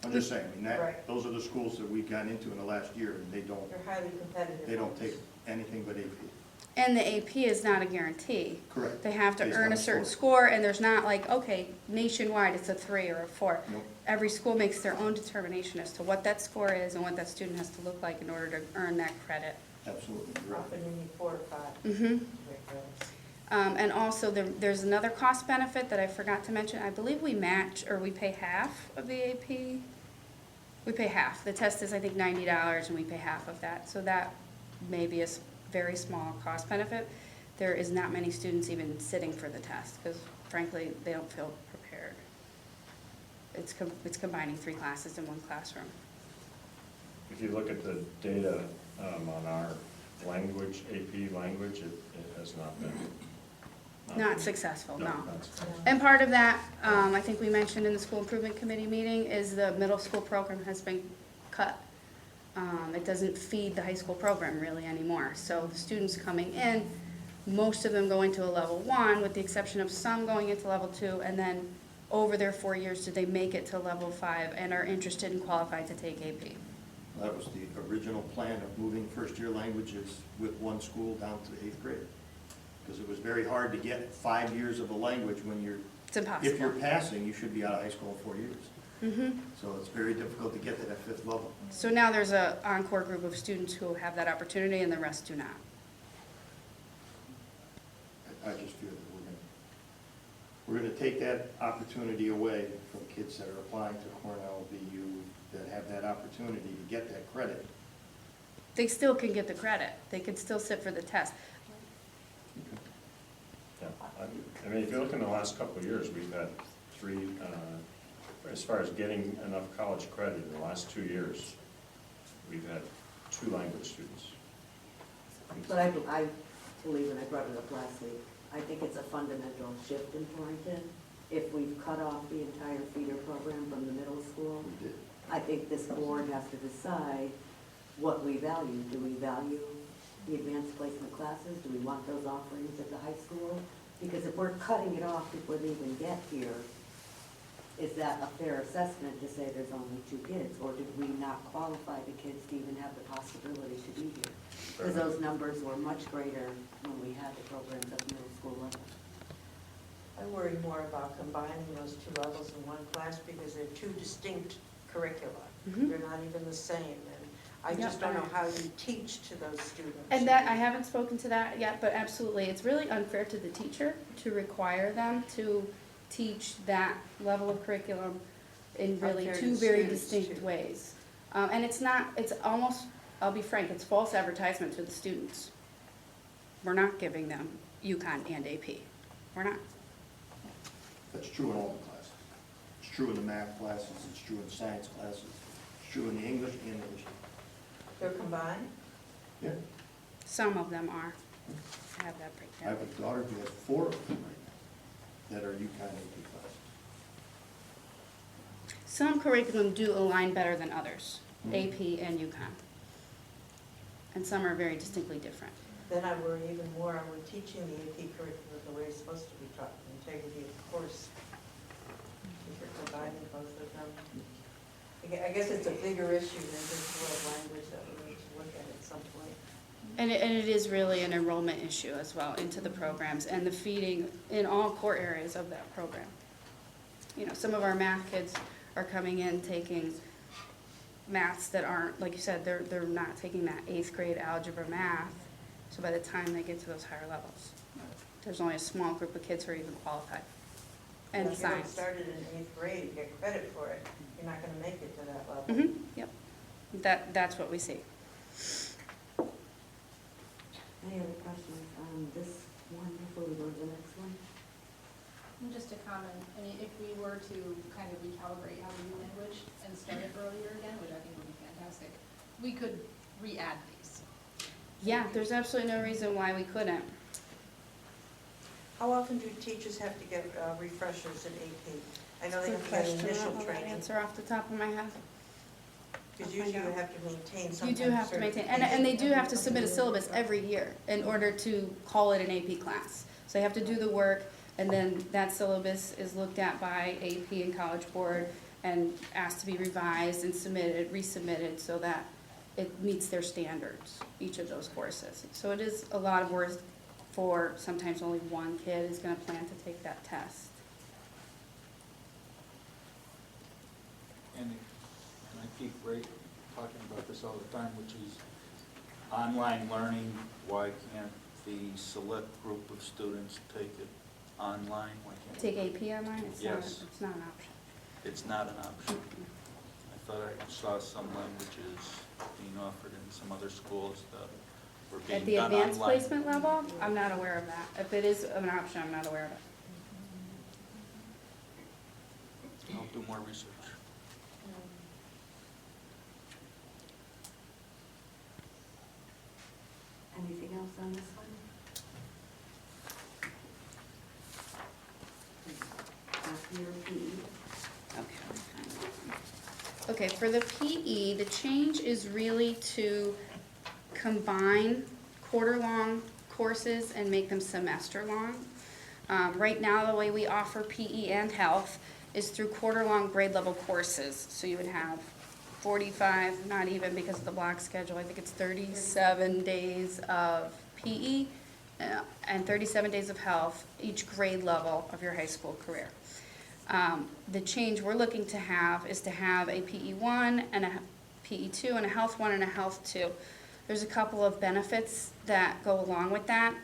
I'm just saying, I mean, Right. those are the schools that we've gotten into in the last year, and They're highly competitive. they don't take anything but AP. And the AP is not a guarantee. Correct. They have to Based earn on a the certain score. score, and there's not like, okay, nationwide, it's a 3 or a 4. Nope. Every school makes their own determination as to what that score is and what that student has to look like in order to earn that credit. Absolutely, you're right. Often you need 4 or 5. Mm-hmm. Great credits. And also, there's another cost benefit that I forgot to mention. I believe we match, or we pay half of the AP. We pay half. The test is, I think, $90, and we pay half of that. So that may be a very small cost benefit. There is not many students even sitting for the test, because frankly, they don't feel prepared. It's combining 3 classes in one classroom. If you look at the data on our language, AP language, it has not been. Not successful, no. not successful. And part of that, I think we mentioned in the school improvement committee meeting, is the middle school program has been cut. It doesn't feed the high school program really anymore. So the students coming in, most of them go into a level 1, with the exception of some going into level 2, and then over their 4 years, do they make it to level 5 and are interested and qualified to take AP? That was the original plan of moving first-year languages with one school down to 8th grade. Because it was very hard to get 5 years of a language when you're, It's impossible. if you're passing, you should be out of high school in 4 years. Mhm. So it's very difficult to get to that 5th level. So now there's a encore group of students who have that opportunity and the rest do not. I just feel that we're gonna take that opportunity away from kids that are applying to Cornell, BU, that have that opportunity to get that credit. They still can get the credit. They can still sit for the test. Yeah, I mean, if you look in the last couple of years, we've had 3, as far as getting enough college credit in the last 2 years, we've had 2 language students. But I believe, and I brought it up last week, I think it's a fundamental shift in Torrington. If we've cut off the entire feeder program from the middle school, We did. I think this board has to decide what we value. Do we value the advanced placement classes? Do we want those offerings at the high school? Because if we're cutting it off before they even get here, is that a fair assessment to say there's only 2 kids? Or did we not qualify the kids to even have the possibility to be here? Because those numbers were much greater when we had the programs at the middle school level. I worry more about combining those 2 levels in one class because they're 2 distinct curricula. Mhm. They're not even the same, and I just Yep. don't know how you teach to those students. And that, I haven't spoken to that yet, but absolutely, it's really unfair to the teacher to require them to teach that level of curriculum in really Unfair to 2 the very students, distinct too. ways. And it's not, it's almost, I'll be frank, it's false advertisement to the students. We're not giving them UConn and AP. We're not. That's true in all the classes. It's true in the math classes, it's true in science classes, it's true in the English and the history. They're combined? Yeah, Some of them are. I have that I have breakdown. a daughter who has 4 of them right now that are UConn AP classes. Some curriculum do align better than others, Mhm. AP and UConn. And some are very distinctly different. Then I worry even more, are we teaching the AP curriculum the way it's supposed to be taught, the integrity of course? If you're combining both of them. I guess it's a bigger issue than just world language that we need to look at some point. And it is really an enrollment issue as well into the programs and the feeding in all core areas of that program. You know, some of our math kids are coming in taking maths that aren't, like you said, they're not taking that 8th grade algebra math. So by the time they get to those higher levels, there's only a small group of kids who are even qualified. And If you don't science. start it in 8th grade, you get credit for it, you're not gonna make it to that level. Yep. That's what we see. Any other questions on this one before we go to the next one? And just a comment, I mean, if we were to kind of recalibrate how we do language and start it earlier again, which I think would be fantastic, we could re-add these. Yeah, there's absolutely no reason why we couldn't. How often do teachers have to get refreshers in AP? I know they Good have to get question. I initial don't know that training, answer off the top of my head. because I'll find usually you out. have to maintain You some do kind of have to maintain, and certification. they do have to submit a syllabus every year in order to call it an AP class. So they have to do the work, and then that syllabus is looked at by AP and College Board and asked to be revised and submitted, resubmitted, so that it meets their standards, each of those courses. So it is a lot of work for sometimes only one kid is gonna plan to take that test. And I keep talking about this all the time, which is online learning. Why can't the select group of students take it online? Why can't Take AP online, it's not, Yes. it's not an option. It's not an option. I thought I saw some languages being offered in some other schools that were At being the done advanced online. placement level, I'm not aware of that. If it is an option, I'm not aware of it. I'll do more research. Anything else on this one? Back to your PE. Okay, for the PE, the change is really to combine quarter-long courses and make them semester-long. Right now, the way we offer PE and health is through quarter-long grade-level courses. So you would have 45, not even because of the block schedule, I think it's 37 days of PE and 37 days of health, each grade level of your high school career. The change we're looking to have is to have a PE 1 and a PE 2 and a health 1 and a health 2. There's a couple of benefits that go along with that.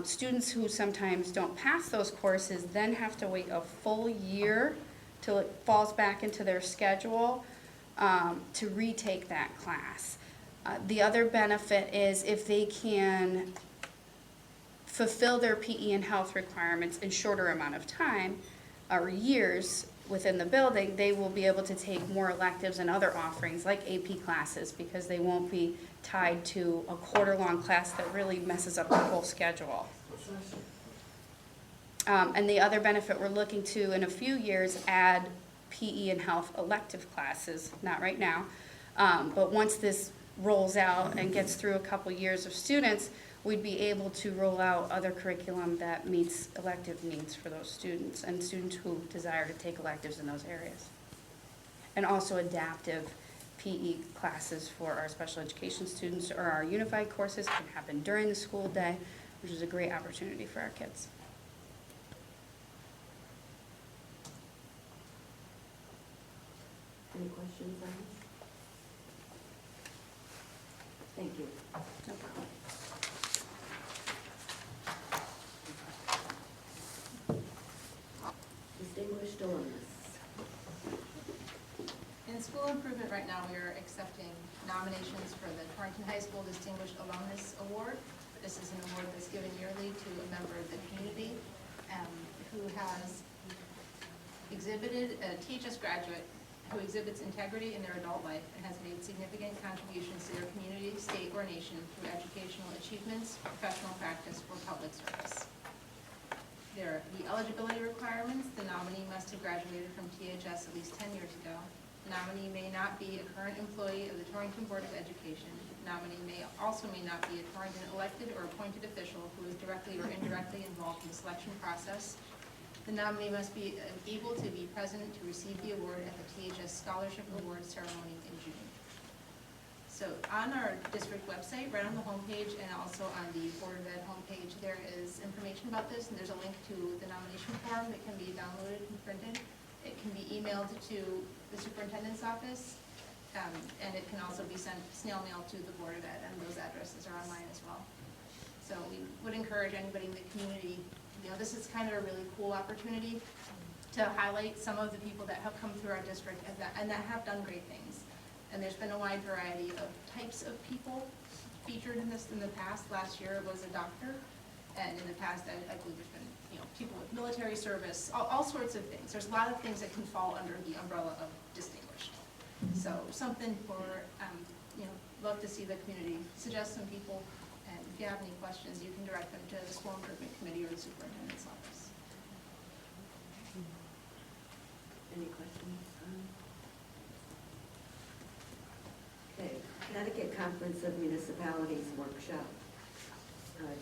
Students who sometimes don't pass those courses then have to wait a full year till it falls back into their schedule to retake that class. The other benefit is if they can fulfill their PE and health requirements in shorter amount of time or years, within the building, they will be able to take more electives and other offerings like AP classes because they won't be tied to a quarter-long class that really messes up the whole schedule. And the other benefit we're looking to in a few years add PE and health elective classes, not right now. But once this rolls out and gets through a couple years of students, we'd be able to roll out other curriculum that meets elective needs for those students and students who desire to take electives in those areas. And also adaptive PE classes for our special education students, or our unified courses can happen during the school day, which is a great opportunity for our kids. Any questions on this? Thank you. No problem. Distinguished alumnus. In school improvement right now, we are accepting nominations for the Torrington High School Distinguished Alumnus Award. This is an award that's given yearly to a member of the community who has exhibited, a THS graduate who exhibits integrity in their adult life and has made significant contributions to their community, state, or nation through educational achievements, professional practice, or public service. There are the eligibility requirements. The nominee must have graduated from THS at least 10 years ago. The nominee may not be a current employee of the Torrington Board of Education. The nominee may not be a Torrington elected or appointed official who is directly or indirectly involved in the selection process. The nominee must be able to be present to receive the award at the THS Scholarship Award ceremony in June. So on our district website, right on the homepage and also on the Board of Ed homepage, there is information about this, and there's a link to the nomination form that can be downloaded and printed. It can be emailed to the superintendent's office, and it can also be sent snail mail to the Board of Ed, and those addresses are online as well. So we would encourage anybody in the community, this is kind of a really cool opportunity to highlight some of the people that have come through our district and that have done great things. And there's been a wide variety of types of people featured in this in the past. Last year it was a doctor, and in the past I believe there's been people with military service, all sorts of things. There's a lot of things that can fall under the umbrella of distinguished. So something for, love to see the community suggest some people. And if you have any questions, you can direct them to the School Improvement Committee or the Superintendent's Office. Any questions? Okay, Connecticut Conference of Municipalities Workshop.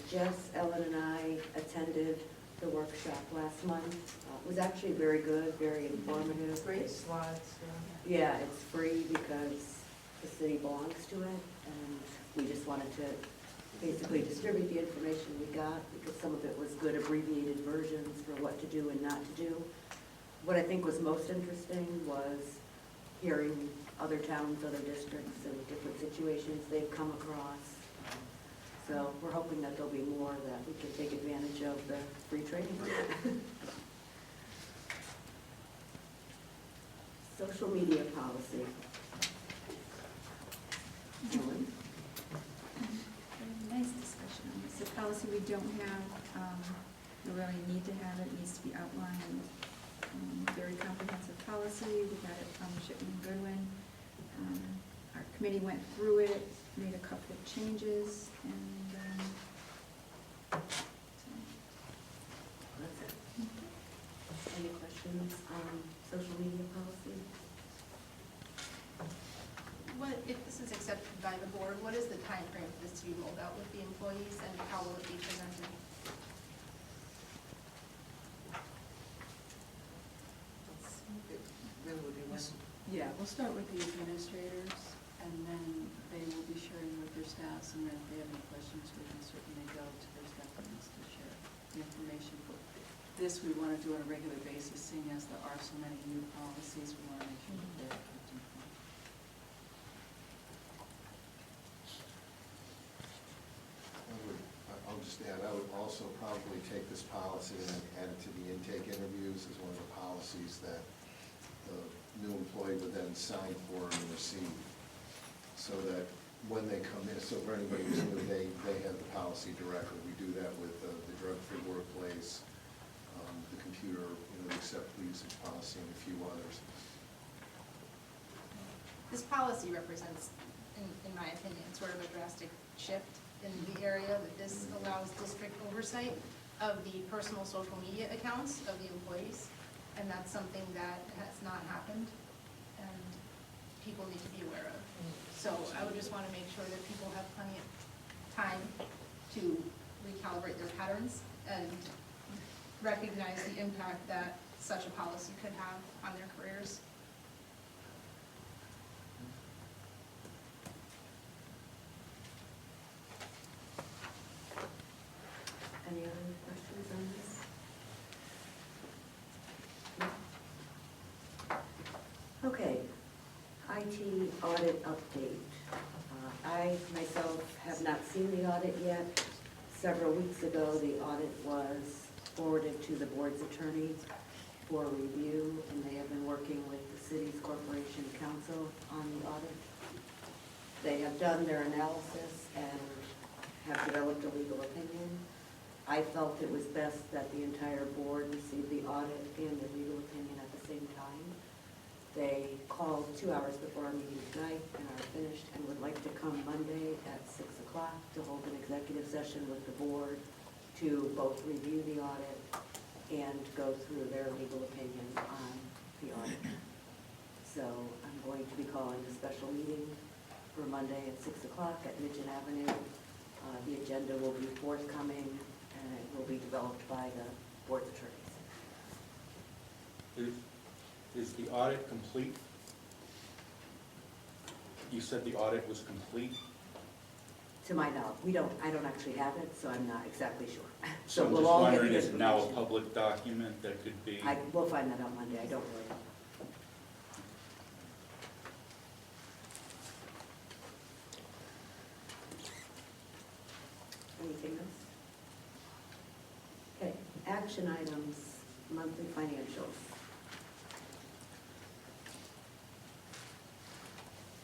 Jess, Ellen, and I attended the workshop last month. It was actually very good, very informative. Great slides, Yeah, it's free because the city belongs to it, and we just wanted to basically distribute the information we got because some of it was good abbreviated versions for what to do and not to do. What I think was most interesting was hearing other towns, other districts, and different situations they've come across. So we're hoping that there'll be more that we can take advantage of the free training. Social media policy. Ellen? Nice discussion on this. It's a policy we don't have, we really need to have it, needs to be outlined. Very comprehensive policy, we got it from Shipman and Goodwin. Our committee went through it, made a couple of changes, and That's it. Any questions on social media policy? If this is accepted by the board, what is the time frame for this to be rolled out with the employees, and how will it be presented? Really would be when. Yeah, we'll start with the administrators, and then they will be sharing with their staffs, and then if they have any questions, we can certainly go to their staff members to share the information. But this we want to do on a regular basis, seeing as there are so many new policies, we want to make sure that they're kept informed. I'll just add, I would also probably take this policy and add it to the intake interviews as one of the policies that the new employee would then sign for and receive. So that when they come in, so for anybody who's new, they have the policy directly. We do that with the drug-free workplace, the computer, we accept usage policy and a few others. This policy represents, in my opinion, sort of a drastic shift in the area, that this allows district oversight of the personal social media accounts of the employees, and that's something that has not happened, and people need to be aware of. So I would just want to make sure that people have plenty of time to recalibrate their patterns and recognize the impact that such a policy could have on their careers. Any other questions on this? No? Okay, IT audit update. I myself have not seen the audit yet. Several weeks ago, the audit was forwarded to the board's attorney for review, and they have been working with the city's corporation counsel on the audit. They have done their analysis and have developed a legal opinion. I felt it was best that the entire board receive the audit and the legal opinion at the same time. They called 2 hours before our meeting tonight and are finished and would like to come Monday at 6 o'clock to hold an executive session with the board to both review the audit and go through their legal opinion on the audit. So I'm going to be calling a special meeting for Monday at 6 o'clock at Midgeon Avenue. The agenda will be forthcoming, and it will be developed by the board's attorneys. Is the audit complete? You said the audit was complete? To my knowledge, I don't actually have it, so I'm not exactly sure. So I'm we'll just all get wondering, the is it now a information. public document that could be? We'll find that out Monday, I don't really know. Anything else? Okay, action items, monthly financials.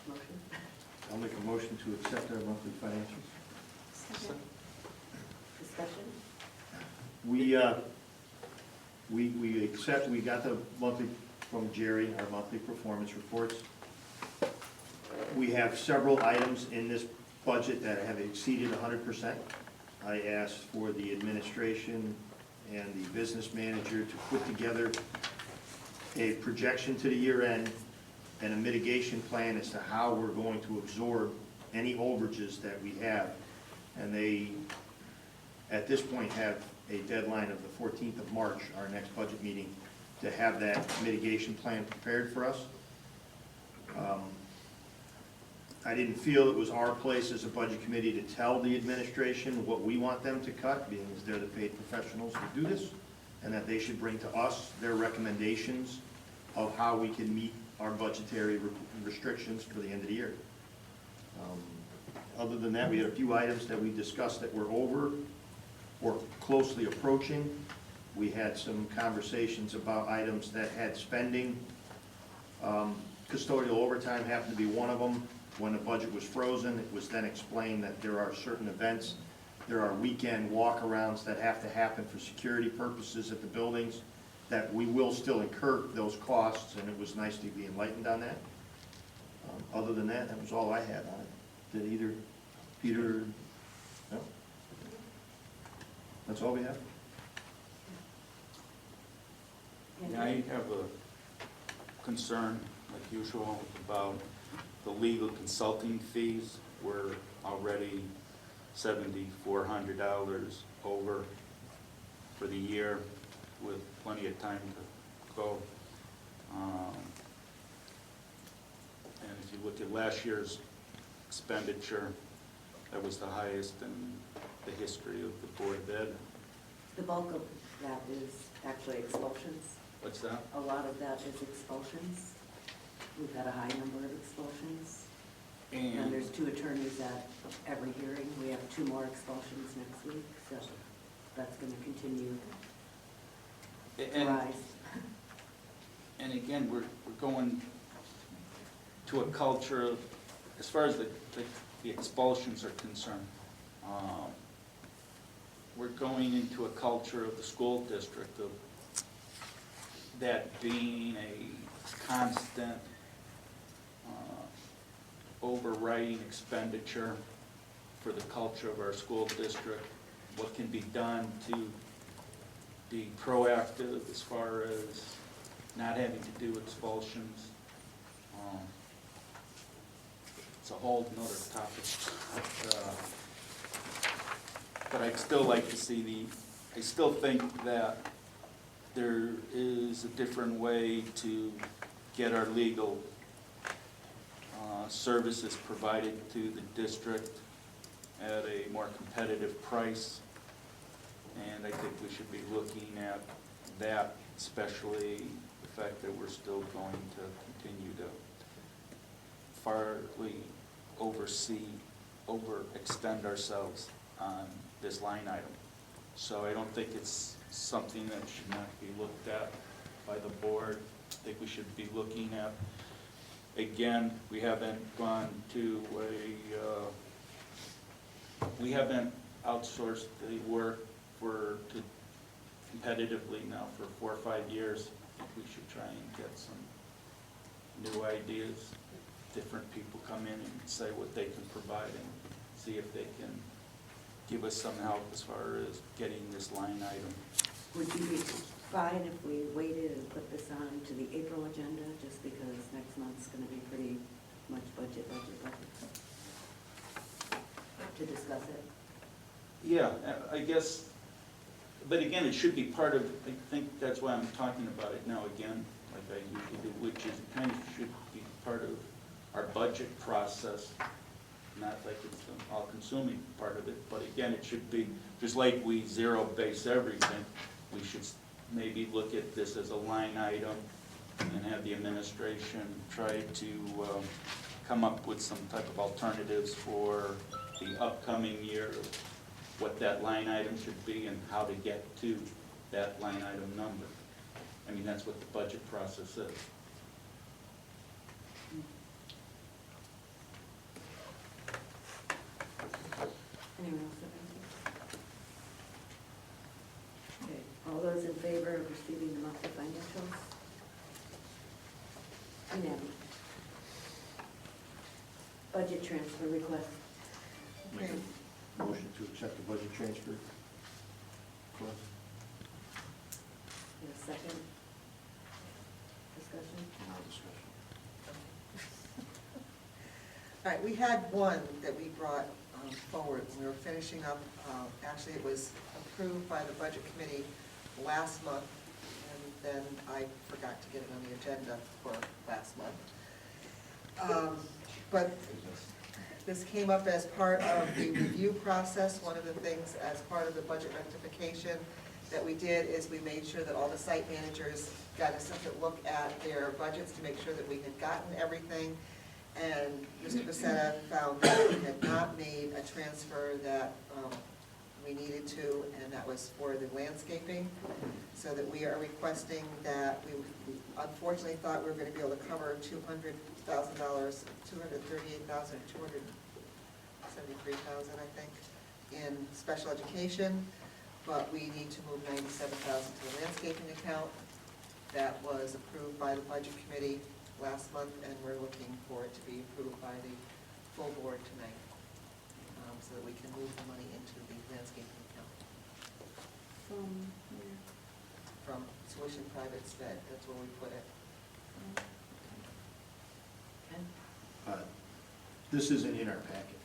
Motion? I'll make a motion to accept our monthly financials. Second. Discussion? We accept, we got the monthly from Jerry, our monthly performance reports. We have several items in this budget that have exceeded 100%. I asked for the administration and the business manager to put together a projection to the year end and a mitigation plan as to how we're going to absorb any overages that we have. And they, at this point, have a deadline of the 14th of March, our next budget meeting, to have that mitigation plan prepared for us. I didn't feel it was our place as a budget committee to tell the administration what we want them to cut, being as they're the paid professionals to do this, and that they should bring to us their recommendations of how we can meet our budgetary restrictions for the end of the year. Other than that, we had a few items that we discussed that were over or closely approaching. We had some conversations about items that had spending. Custodial overtime happened to be one of them. When the budget was frozen, it was then explained that there are certain events, there are weekend walkarounds that have to happen for security purposes at the buildings, that we will still incur those costs, and it was nice to be enlightened on that. Other than that, that was all I had on it. Did either Peter? No? That's all we have? Yeah, I have a concern, like usual, about the legal consulting fees. We're already $7,400 over for the year, with plenty of time to go. And if you look at last year's expenditure, that was the highest in the history of the Board of Ed. The bulk of that is actually expulsions. What's that? A lot of that is expulsions. We've had a high number of expulsions. And there's 2 attorneys at every hearing. We have 2 more expulsions next week, so that's going to continue to rise. And again, we're going to a culture of, as far as the expulsions are concerned, we're going into a culture of the school district of that being a constant overriding expenditure for the culture of our school district, what can be done to be proactive as far as not having to do expulsions. It's a whole nother topic. But I'd still like to see I still think that there is a different way to get our legal services provided to the district at a more competitive price. And I think we should be looking at that, especially the fact that we're still going to continue to farly overextend ourselves on this line item. So I don't think it's something that should not be looked at by the board. I think we should be looking at, again, we haven't gone to we haven't outsourced the work to competitively now for 4 or 5 years. I think we should try and get some new ideas. Different people come in and say what they can provide and see if they can give us some help as far as getting this line item. Would you be fine if we waited and put this on to the April agenda, just because next month's gonna be pretty much budget, to discuss it? Yeah, I guess, but again, it should be part of, I think that's why I'm talking about it now again, like I usually do, which is it kind of should be part of our budget process, not like it's an all-consuming part of it, but again, it should be, just like we zero-base everything, we should maybe look at this as a line item and have the administration try to come up with some type of alternatives for the upcoming year, what that line item should be and how to get to that line item number. I mean, that's what the budget process is. Anyone else have anything? Okay, all those in favor of receiving the monthly financials? Unanimous. Budget transfer request. Make a motion to accept the budget transfer request. In a second. Discussion? No discussion. All right, we had one that we brought forward when we were finishing up. Actually, it was approved by the Budget Committee last month, and then I forgot to get it on the agenda for last month. But this came up as part of the review process. One of the things as part of the budget rectification that we did is we made sure that all the site managers got a second look at their budgets to make sure that we had gotten everything. And Mr. Becerra found that we had not made a transfer that we needed to, and that was for the landscaping. So that we are requesting that, we unfortunately thought we were going to be able to cover $200,000, $238,000, $273,000, I think, in special education, but we need to move $97,000 to the landscaping account. That was approved by the Budget Committee last month, and we're looking for it to be approved by the full board tonight, so that we can move the money into the landscaping account From where? from tuition private sped. That's where we put it. Okay. This isn't in our packet.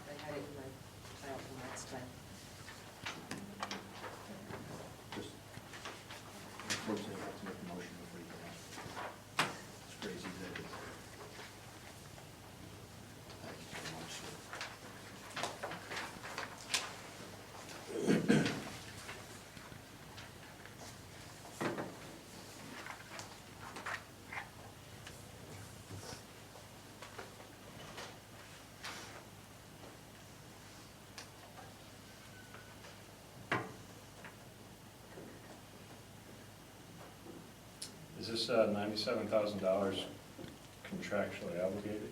I had it in my file from last time. Just, unfortunately, I have to make a motion before you go on. It's crazy that it's. Thank you so much, sir. Is this $97,000 contractually obligated?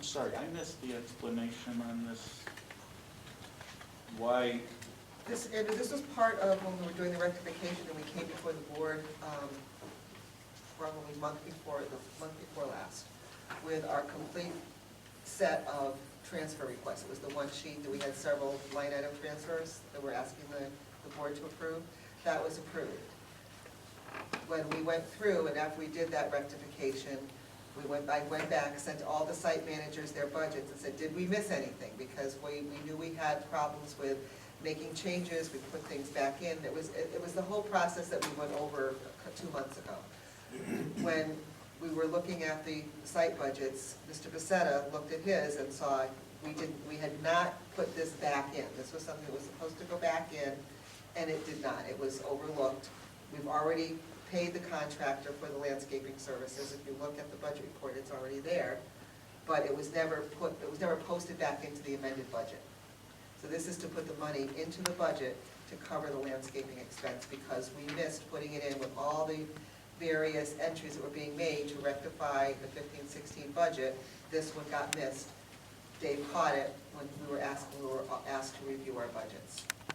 I'm sorry, I missed the explanation on this. Why, Andrew, this was part of when we were doing the rectification and we came before the board, probably month before last, with our complete set of transfer requests. It was the one sheet that we had several line item transfers that we're asking the board to approve. That was approved. When we went through, and after we did that rectification, I went back, sent all the site managers their budgets and said, did we miss anything? Because we knew we had problems with making changes, we put things back in. It was the whole process that we went over 2 months ago. When we were looking at the site budgets, Mr. Becerra looked at his and saw we had not put this back in. This was something that was supposed to go back in, and it did not. It was overlooked. We've already paid the contractor for the landscaping services. If you look at the budget report, it's already there. But it was never posted back into the amended budget. So this is to put the money into the budget to cover the landscaping expense, because we missed putting it in with all the various entries that were being made to rectify the 15-16 budget. This one got missed. Dave caught it when we were asked to review our budgets.